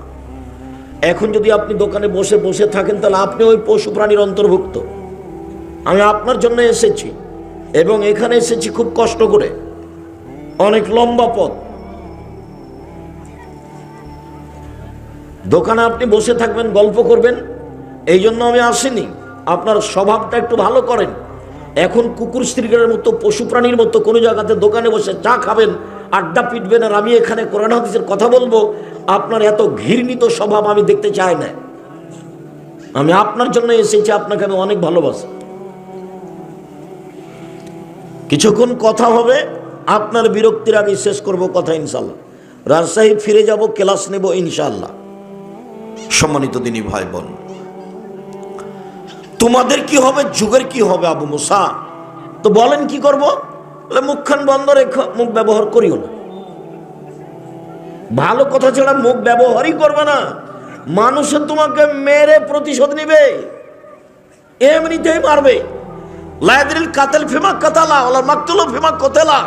[SPEAKER 1] এখন যদি আপনি দোকানে বসে বসে থাকেন তাহলে আপনি ওই পশু প্রাণীর অন্তর্ভুক্ত। আমি আপনার জন্য এসেছি এবং এখানে এসেছি খুব কষ্ট করে, অনেক লম্বা পথ। দোকানে আপনি বসে থাকবেন, গল্প করবেন, এই জন্য আমি আসিনি। আপনার স্বভাবটা একটু ভালো করেন। এখন কুকুর স্ত্রীর মতো, পশু প্রাণীর মতো কোনো জায়গাতে দোকানে বসে চা খাবেন, আড্ডা পিটবেন, আর আমি এখানে কোরআন হাদিসের কথা বলবো, আপনার এত ঘৃণিত স্বভাব আমি দেখতে চাই না। আমি আপনার জন্য এসেছি, আপনাকে আমি অনেক ভালোবাসি। কিছুক্ষণ কথা হবে, আপনার বিরক্তির আগে শেষ করব কথা ইনশাল্লাহ। রাজশাহী ফিরে যাব, ক্লাস নেব ইনশাল্লাহ। সম্মানিত দিনী ভাই বোন, তোমাদের কি হবে, যুগের কি হবে? আবু মুসা, তো বলেন কি করব? বলে মুখখান বন্ধ রেখো, মুখ ব্যবহার করিও না। ভালো কথা ছাড়া মুখ ব্যবহারই করবে না। মানুষে তোমাকে মেরে প্রতিশোধ নিবে, এমনিতেই মারবে। লায়াদিল কাতেল ফিমা কাতালা ওলা মাকতুল ফিমা কতেলা।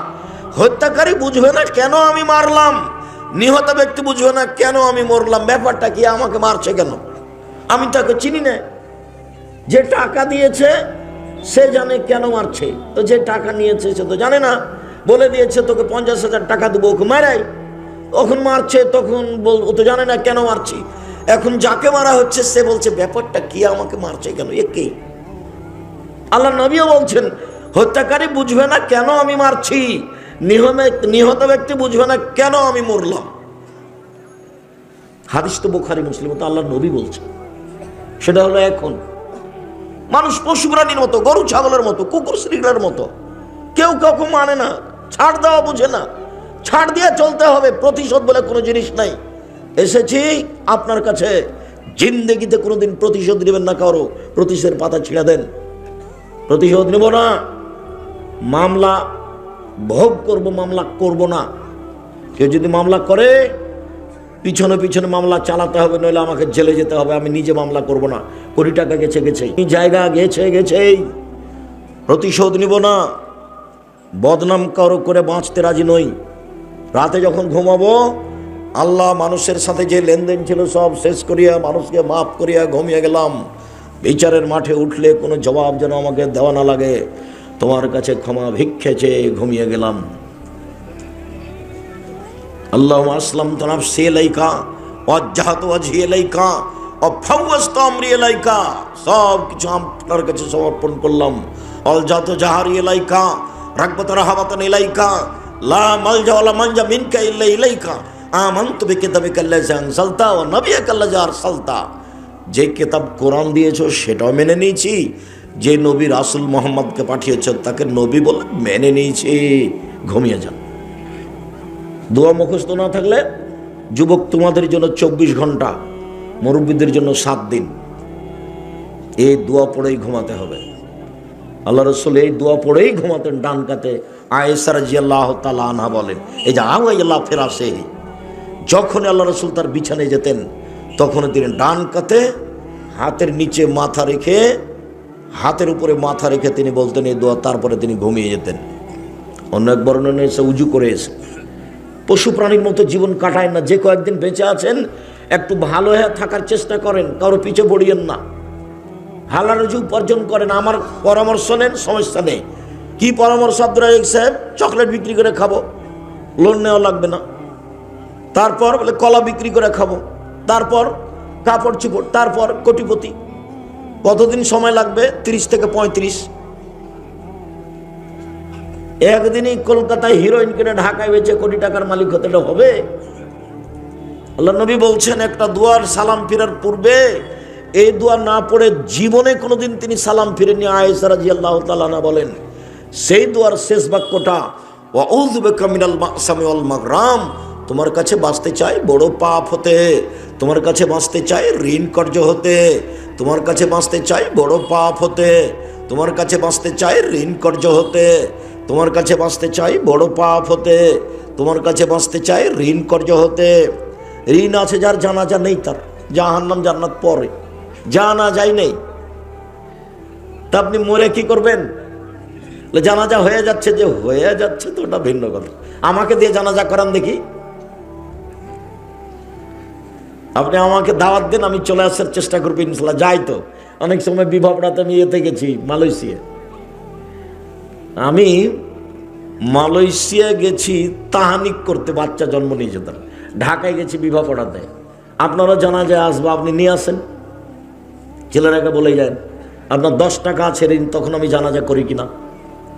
[SPEAKER 1] হত্যাকারী বুঝবে না কেন আমি মারলাম, নিহত ব্যক্তি বুঝবে না কেন আমি মরলাম। ব্যাপারটা কি, আমাকে মারছে কেন? আমি তাকে চিনি না। যে টাকা দিয়েছে সে জানে কেন মারছে, তো যে টাকা নিয়েছে সে তো জানে না। বলে দিয়েছে তোকে 50,000 টাকা দেবো, ওকে মারাই, তখন মারছে, তখন ও তো জানে না কেন মারছি। এখন যাকে মারা হচ্ছে সে বলছে ব্যাপারটা কি, আমাকে মারছে কেন, এ কে? আল্লাহ নবীও বলছেন, হত্যাকারী বুঝবে না কেন আমি মারছি, নিহত ব্যক্তি বুঝবে না কেন আমি মরলাম। হাদিস তো বুখারী মুসলিম, তো আল্লাহ নবী বলছেন। সেটা হলো এখন মানুষ পশু প্রাণীর মতো, গরু ছাগলের মতো, কুকুর শ্রীগুলোর মতো, কেউ কাউকে মানে না, ছাড় দেওয়া বুঝে না। ছাড় দিয়ে চলতে হবে, প্রতিশোধ বলে কোনো জিনিস নাই। এসেছি আপনার কাছে, জিন্দেগিতে কোনোদিন প্রতিশোধ নেবেন না কারো। প্রতিশোধের পাতা ছিঁড়ে দেন, প্রতিশোধ নেব না। মামলা ভোগ করব, মামলা করব না। কেউ যদি মামলা করে পিছনে পিছনে মামলা চালাতে হবে, নইলে আমাকে জেলে যেতে হবে। আমি নিজে মামলা করব না। কোটি টাকা গেছে গেছে, জায়গা গেছে গেছেই, প্রতিশোধ নিব না। বদনাম কারো করে বাঁচতে রাজি নই। রাতে যখন ঘুমাবো, আল্লাহ মানুষের সাথে যে লেনদেন ছিল সব শেষ করিয়া, মানুষকে মাফ করিয়া ঘুমিয়ে গেলাম। বিচারের মাঠে উঠলে কোনো জবাব যেন আমাকে দেওয়া না লাগে, তোমার কাছে ক্ষমা ভিক্ষে চেয়ে ঘুমিয়ে গেলাম। আল্লাহুম্মা আসলামতু নাফসি ইলাইকা ওয়াজ্জাহতু ওয়াজহি ইলাইকা ওয়া ফাওয়াজতু আমরি ইলাইকা। সব কিছু আপনার কাছে সমর্পণ করলাম। অলজাতু জাহারি ইলাইকা রাগবাত রাহাবাতান ইলাইকা লা মালজা ওয়ালা মানজা মিনকা ইল্লা ইলাইকা। আমানতু বিকিতাবিকা আল্লাযী আনজালতা ওয়া নাবিয়্যাকা আল্লাযী আরসালতা। যে কিতাব কোরআন দিয়েছো সেটাও মেনে নিয়েছি, যে নবী রাসূল মুহাম্মদকে পাঠিয়েছো তাকে নবী বলে মেনে নিয়েছি। ঘুমিয়ে যান। দোয়া মুখস্থ না থাকলে, যুবক তোমাদের জন্য 24 ঘন্টা, মুরব্বীদের জন্য 7 দিন, এই দোয়া পড়েই ঘুমাতে হবে। আল্লাহ রাসূল এই দোয়া পড়েই ঘুমাতেন ডান কাতে। আয়েশা রাদিয়াল্লাহু তাআলা আনহা বলেন, এই যে আওয়াইলা ফিরাসে, যখন আল্লাহ রাসূল তার বিছানায় যেতেন তখন তিনি ডান কাতে হাতের নিচে মাথা রেখে, হাতের উপরে মাথা রেখে তিনি বলতেন এই দোয়া, তারপরে তিনি ঘুমিয়ে যেতেন। অন্য এক বর্ণনা এসে উজু করে এসে। পশু প্রাণীর মতো জীবন কাটায় না। যে কয়েকদিন বেঁচে আছেন একটু ভালো হয়ে থাকার চেষ্টা করেন, কারো পিছে পড়িয়েন না, হালাল রুজি উপার্জন করেন। আমার পরামর্শ নেন, সমস্যা নেই। কি পরামর্শ আব্দুর রাজ্জাক সাহেব? চকলেট বিক্রি করে খাবো, লোন নেওয়া লাগবে না। তারপর বলে কলা বিক্রি করে খাবো, তারপর কাপড় চোপড়, তারপর কোটিপতি। কতদিন সময় লাগবে? 30 থেকে 35। একদিনই কলকাতায় হিরোইন কিনে ঢাকায় বেচে কোটি টাকার মালিক হতে হবে? আল্লাহ নবী বলছেন একটা দুয়ার সালাম ফিরার পূর্বে এই দোয়া না পড়ে জীবনে কোনোদিন তিনি সালাম ফিরেননি। আয়েশা রাদিয়াল্লাহু তাআলা আনহা বলেন সেই দোয়ার শেষ বাক্যটা ওয়াউযু বিকা মিনাল মা'সামি ওয়াল মাগরাম, তোমার কাছে বাঁচতে চাই বড় পাপ হতে, তোমার কাছে বাঁচতে চাই ঋণ কর্য হতে, তোমার কাছে বাঁচতে চাই বড় পাপ হতে, তোমার কাছে বাঁচতে চাই ঋণ কর্য হতে, তোমার কাছে বাঁচতে চাই বড় পাপ হতে, তোমার কাছে বাঁচতে চাই ঋণ কর্য হতে। ঋণ আছে যার, জানাজা নেই তার, জাহান্নাম জান্নাত পরে, জানাজাই নেই। তা আপনি মরে কি করবেন? জানাজা হয়ে যাচ্ছে, যে হয়ে যাচ্ছে তো ওটা ভিন্ন কথা। আমাকে দিয়ে জানাজা করান দেখি। আপনি আমাকে দাওয়াত দেন, আমি চলে আসার চেষ্টা করবো ইনশাল্লাহ। যাই তো অনেক সময় বিভাবনাতে আমি ইয়েতে গেছি, মালয়েশিয়া। আমি মালয়েশিয়া গেছি তাহানিক করতে, বাচ্চা জন্ম নিয়েছে তার। ঢাকায় গেছি বিবাহ পড়াতে। আপনারা জানাজায় আসবো, আপনি নিয়ে আসেন, ছেলেরাকে বলে যান আপনার 10 টাকা আছে ঋণ, তখন আমি জানাজা করি কিনা।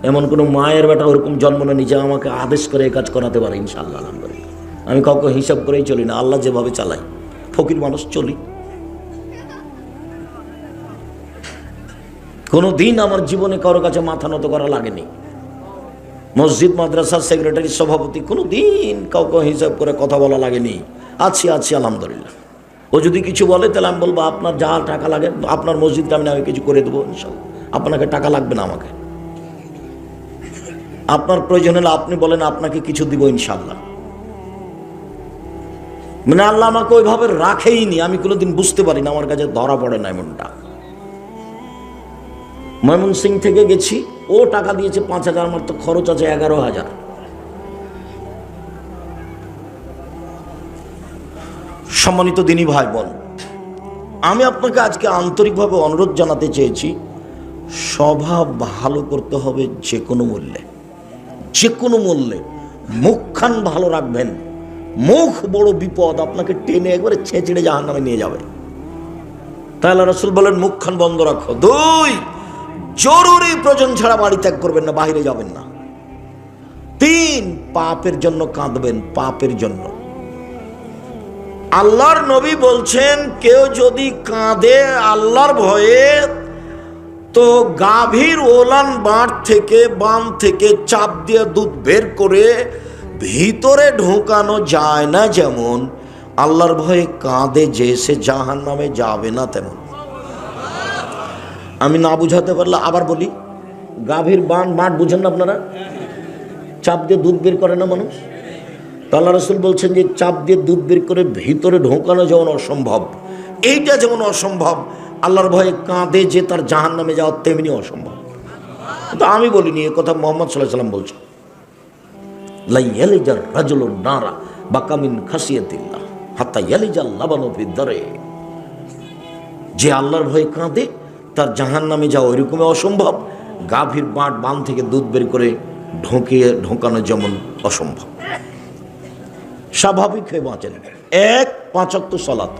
[SPEAKER 1] এমন কোনো মায়ের বেটা ওরকম জন্ম না নিজে আমাকে আদেশ করে এই কাজ করাতে পারে ইনশাআল্লাহ। আলহামদুলিল্লাহ আমি কাউকে হিসাব করেই চলি না, আল্লাহ যেভাবে চালাই, ফকির মানুষ চলি। কোনো দিন আমার জীবনে কারো কাছে মাথা নত করা লাগেনি। মসজিদ মাদ্রাসার সেক্রেটারি সভাপতি, কোনো দিন কাউকে হিসাব করে কথা বলা লাগেনি। আছি আলহামদুলিল্লাহ। ও যদি কিছু বলে তাহলে আমি বলবো আপনার যা টাকা লাগে, আপনার মসজিদটা আমি কিছু করে দেবো ইনশাআল্লাহ, আপনাকে টাকা লাগবে না আমাকে। আপনার প্রয়োজন হলে আপনি বলেন, আপনাকে কিছু দিব ইনশাআল্লাহ। মানে আল্লাহ আমাকে ওইভাবে রাখেইনি, আমি কোনোদিন বুঝতে পারি না, আমার কাছে ধরা পড়ে না এমনটা। ময়মনসিং থেকে গেছি, ও টাকা দিয়েছে 5,000, আমার তো খরচ আছে 11,000। সম্মানিত দিনী ভাই বোন, আমি আপনাকে আজকে আন্তরিকভাবে অনুরোধ জানাতে চেয়েছি, স্বভাব ভালো করতে হবে যে কোনো মূল্যে, যে কোনো মূল্যে। মুখখান ভালো রাখবেন, মুখ বড় বিপদ, আপনাকে টেনে একবারে ছেঁচড়ে জাহান্নামে নিয়ে যাবে। তাহলে রাসূল বলেন মুখখান বন্ধ রাখো। 2, জরুরি প্রয়োজন ছাড়া বাড়ি ত্যাগ করবেন না, বাইরে যাবেন না। 3, পাপের জন্য কাঁদবেন, পাপের জন্য। আল্লাহর নবী বলছেন কেউ যদি কাঁদে আল্লাহর ভয়ে, তো গাভীর ওলান বাঁট থেকে, বাম থেকে চাপ দিয়ে দুধ বের করে ভিতরে ঢোকানো যায় না, যেমন আল্লাহর ভয়ে কাঁদে যে সে জাহান্নামে যাবে না তেমন। আমি না বুঝাতে পারলে আবার বলি, গাভীর বাঁট বুঝেন না আপনারা? চাপ দিয়ে দুধ বের করে না মানুষ। তো আল্লাহ রাসূল বলছেন যে চাপ দিয়ে দুধ বের করে ভিতরে ঢোকানো যেমন অসম্ভব, এইটা যেমন অসম্ভব, আল্লাহর ভয়ে কাঁদে যে তার জাহান্নামে যাওয়া তেমনি অসম্ভব। তো আমি বলিনি, এ কথা মুহাম্মদ সাল্লাল্লাহু আলাইহি ওয়াসাল্লাম বলছেন। লা ইয়ালিজার রাজুলুন নারা বাকা মিন খাসিয়াতিল্লাহ হাত্তা ইয়ালিজাল লাবানু ফিদ দারে। যে আল্লাহর ভয়ে কাঁদে তার জাহান্নামে যাওয়া ওইরকমই অসম্ভব, গাভীর বান থেকে দুধ বের করে ঢোকানো যেমন অসম্ভব। স্বাভাবিক হয়ে বাঁচেন। 1, 5 ওয়াক্ত সালাত,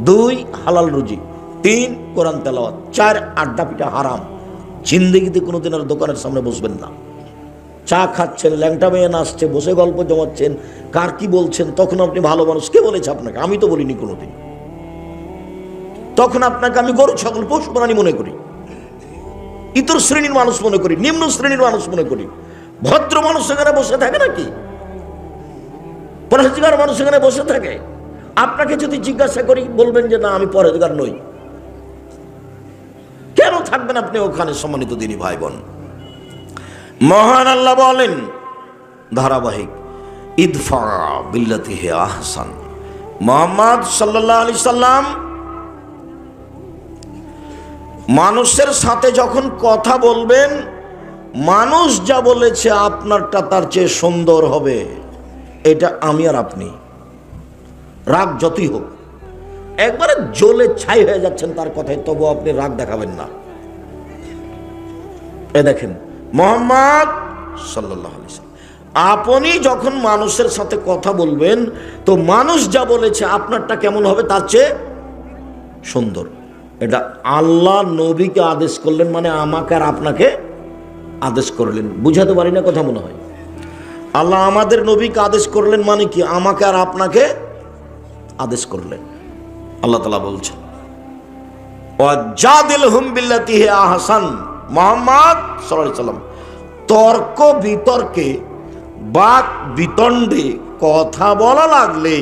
[SPEAKER 1] 2, হালাল রুজি, 3, কোরআন তেলাওয়াত, 4, আড্ডা পিঠা হারাম। জিন্দেগিতে কোনোদিন আর দোকানের সামনে বসবেন না। চা খাচ্ছেন, ল্যাংটা মেয়ে নাচছে, বসে গল্প জমাচ্ছেন, কার কি বলছেন, তখন আপনি ভালো মানুষ। কে বলেছে আপনাকে? আমি তো বলিনি কোনোদিন। তখন আপনাকে আমি গরু ছাগল পশু প্রাণী মনে করি, ইতর শ্রেণীর মানুষ মনে করি, নিম্ন শ্রেণীর মানুষ মনে করি। ভদ্র মানুষ সেখানে বসে থাকে নাকি? পরহেজগার মানুষ সেখানে বসে থাকে? আপনাকে যদি জিজ্ঞাসা করি বলবেন যে না আমি পরহেজগার নই। কেন থাকবেন আপনি ওখানে? সম্মানিত দিনী ভাই বোন, মহান আল্লাহ বলেন ধারাবাহিক, ইদফা বিল্লাতি হে আহসান। মুহাম্মদ সাল্লাল্লাহু আলাইহি সাল্লাম মানুষের সাথে যখন কথা বলবেন, মানুষ যা বলেছে আপনারটা তার চেয়ে সুন্দর হবে, এটা আমি আর আপনি, রাগ যতই হোক, একবারে জ্বলে ছাই হয়ে যাচ্ছেন তার কথায়, তবু আপনি রাগ দেখাবেন না। এ দেখেন মুহাম্মদ সাল্লাল্লাহু আলাইহি ওয়াসাল্লাম, আপনি যখন মানুষের সাথে কথা বলবেন তো মানুষ যা বলেছে আপনারটা কেমন হবে তার চেয়ে সুন্দর। এটা আল্লাহ নবীকে আদেশ করলেন, মানে আমাকে আর আপনাকে আদেশ করলেন। বুঝাতে পারি না কথা মনে হয়? আল্লাহ আমাদের নবীকে আদেশ করলেন মানে কি, আমাকে আর আপনাকে আদেশ করলেন। আল্লাহ তাআলা বলছেন ওয়াজাদিলহুম বিল্লাতি হিয়া আহসান, মুহাম্মদ সাল্লাল্লাহু আলাইহি ওয়াসাল্লাম তর্ক বিতর্কে বাক বিতণ্ডে কথা বলা লাগলে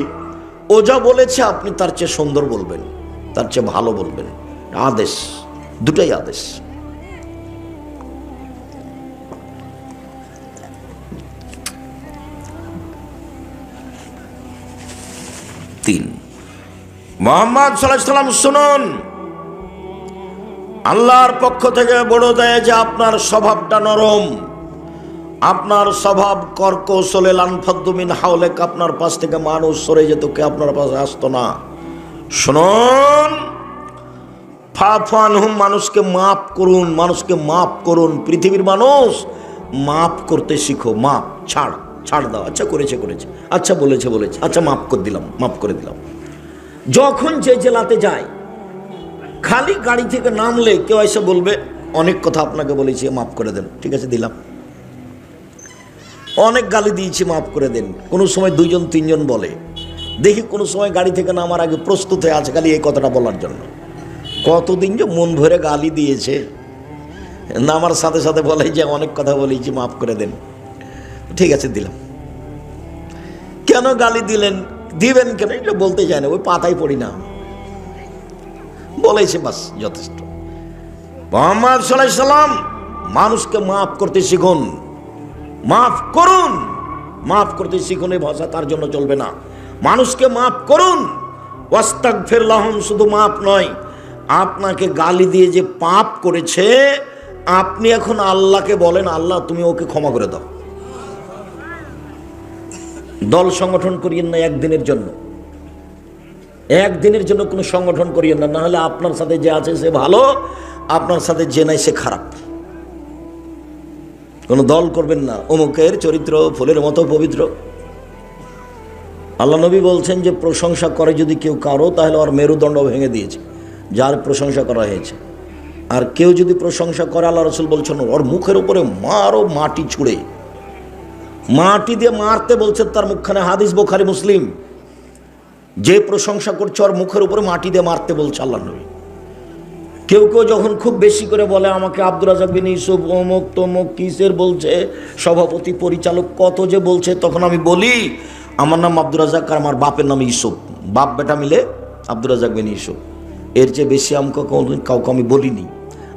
[SPEAKER 1] ও যা বলেছে আপনি তার চেয়ে সুন্দর বলবেন, তার চেয়ে ভালো বলবেন। আদেশ, দুটাই আদেশ। তিন, মুহাম্মদ সাল্লাল্লাহু আলাইহি ওয়াসাল্লাম শুনুন, আল্লাহর পক্ষ থেকে বড় দেয় যে আপনার স্বভাবটা নরম, আপনার স্বভাব কর্কশলে লানফাদ্দু মিন হাওলেক, আপনার পাশ থেকে মানুষ সরে যেত, কে আপনার পাশে আসতো না। শুনুন, ফাফু আনহুম, মানুষকে মাফ করুন, মানুষকে মাফ করুন। পৃথিবীর মানুষ মাফ করতে শিখো। মাফ, ছাড়, ছাড় দাও। আচ্ছা করেছে করেছে, আচ্ছা বলেছে বলেছে, আচ্ছা মাফ করে দিলাম, মাফ করে দিলাম। যখন যে জেলাতে যায়, খালি গাড়ি থেকে নামলে কেউ এসে বলবে অনেক কথা আপনাকে বলেছি, মাফ করে দেন, ঠিক আছে দিলাম। অনেক গালি দিয়েছি, মাফ করে দেন। কোনো সময় দুইজন তিনজন বলে, দেখি কোনো সময় গাড়ি থেকে নামার আগে প্রস্তুত হয়ে আছে খালি এই কথাটা বলার জন্য। কতদিন যে মন ভরে গালি দিয়েছে, নামার সাথে সাথে বলে যে অনেক কথা বলেছি, মাফ করে দেন, ঠিক আছে দিলাম। কেন গালি দিলেন, দিবেন কেন, এটা বলতে চায় না, ওই পাতায় পড়ি না, বলেছে বাস যথেষ্ট। মুহাম্মদ সাল্লাল্লাহু আলাইহি ওয়াসাল্লাম মানুষকে মাফ করতে শিখুন, মাফ করুন, মাফ করতে শিখুন। এই ভাষা তার জন্য চলবে না। মানুষকে মাফ করুন, ওয়াস্তাগফির লাহুম, শুধু মাফ নয়, আপনাকে গালি দিয়ে যে পাপ করেছে আপনি এখন আল্লাহকে বলেন, আল্লাহ তুমি ওকে ক্ষমা করে দাও। দল সংগঠন করিয়েন না একদিনের জন্য, একদিনের জন্য কোনো সংগঠন করিয়েন না, নাহলে আপনার সাথে যে আছে সে ভালো, আপনার সাথে যে নাই সে খারাপ। কোনো দল করবেন না, অমুকের চরিত্র ফুলের মতো পবিত্র। আল্লাহ নবী বলছেন যে প্রশংসা করে যদি কেউ কারো, তাহলে ওর মেরুদণ্ড ভেঙে দিয়েছে, যার প্রশংসা করা হয়েছে। আর কেউ যদি প্রশংসা করে, আল্লাহ রাসূল বলছেন ওর মুখের উপরে মারো, মাটি ছুঁড়ে, মাটি দিয়ে মারতে বলছেন তার মুখখানে। হাদিস বুখারী মুসলিম। যে প্রশংসা করছে ওর মুখের উপরে মাটি দিয়ে মারতে বলছে আল্লাহ নবী। কেউ কেউ যখন খুব বেশি করে বলে আমাকে আব্দুর রাজ্জাক বিন ইউসুফ অমুক তমুক কিসের বলছে, সভাপতি পরিচালক কত যে বলছে, তখন আমি বলি আমার নাম আব্দুর রাজ্জাক আর আমার বাপের নাম ইউসুফ, বাপ বেটা মিলে আব্দুর রাজ্জাক বিন ইউসুফ। এর চেয়ে বেশি আমাকে কাউকে আমি বলিনি।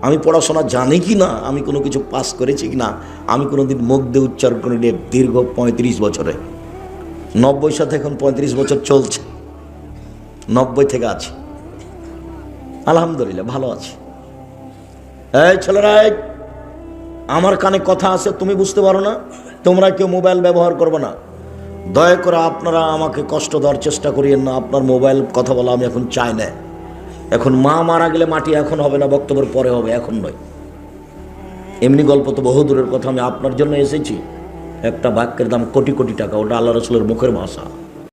[SPEAKER 1] আমি পড়াশোনা জানি কি না, আমি কোনো কিছু পাস করেছি কি না, আমি কোনোদিন মুখ দিয়ে উচ্চারণ করি দীর্ঘ 35 বছরে। 90 সাথে এখন 35 বছর চলছে, 90 থেকে আছি, আলহামদুলিল্লাহ ভালো আছি। এই ছেলেরা, আমার কানে কথা আছে, তুমি বুঝতে পারো না, তোমরা কেউ মোবাইল ব্যবহার করবে না। দয়া করে আপনারা আমাকে কষ্ট দেওয়ার চেষ্টা করিয়েন না। আপনার মোবাইল কথা বলা আমি এখন চাই না। এখন মা মারা গেলে মাটি এখন হবে না, বক্তব্যের পরে হবে, এখন নয়। এমনি গল্প তো বহু দূরের কথা। আমি আপনার জন্য এসেছি, একটা বাক্যের দাম কোটি কোটি টাকা, ওটা আল্লাহ রাসূলের মুখের ভাষা।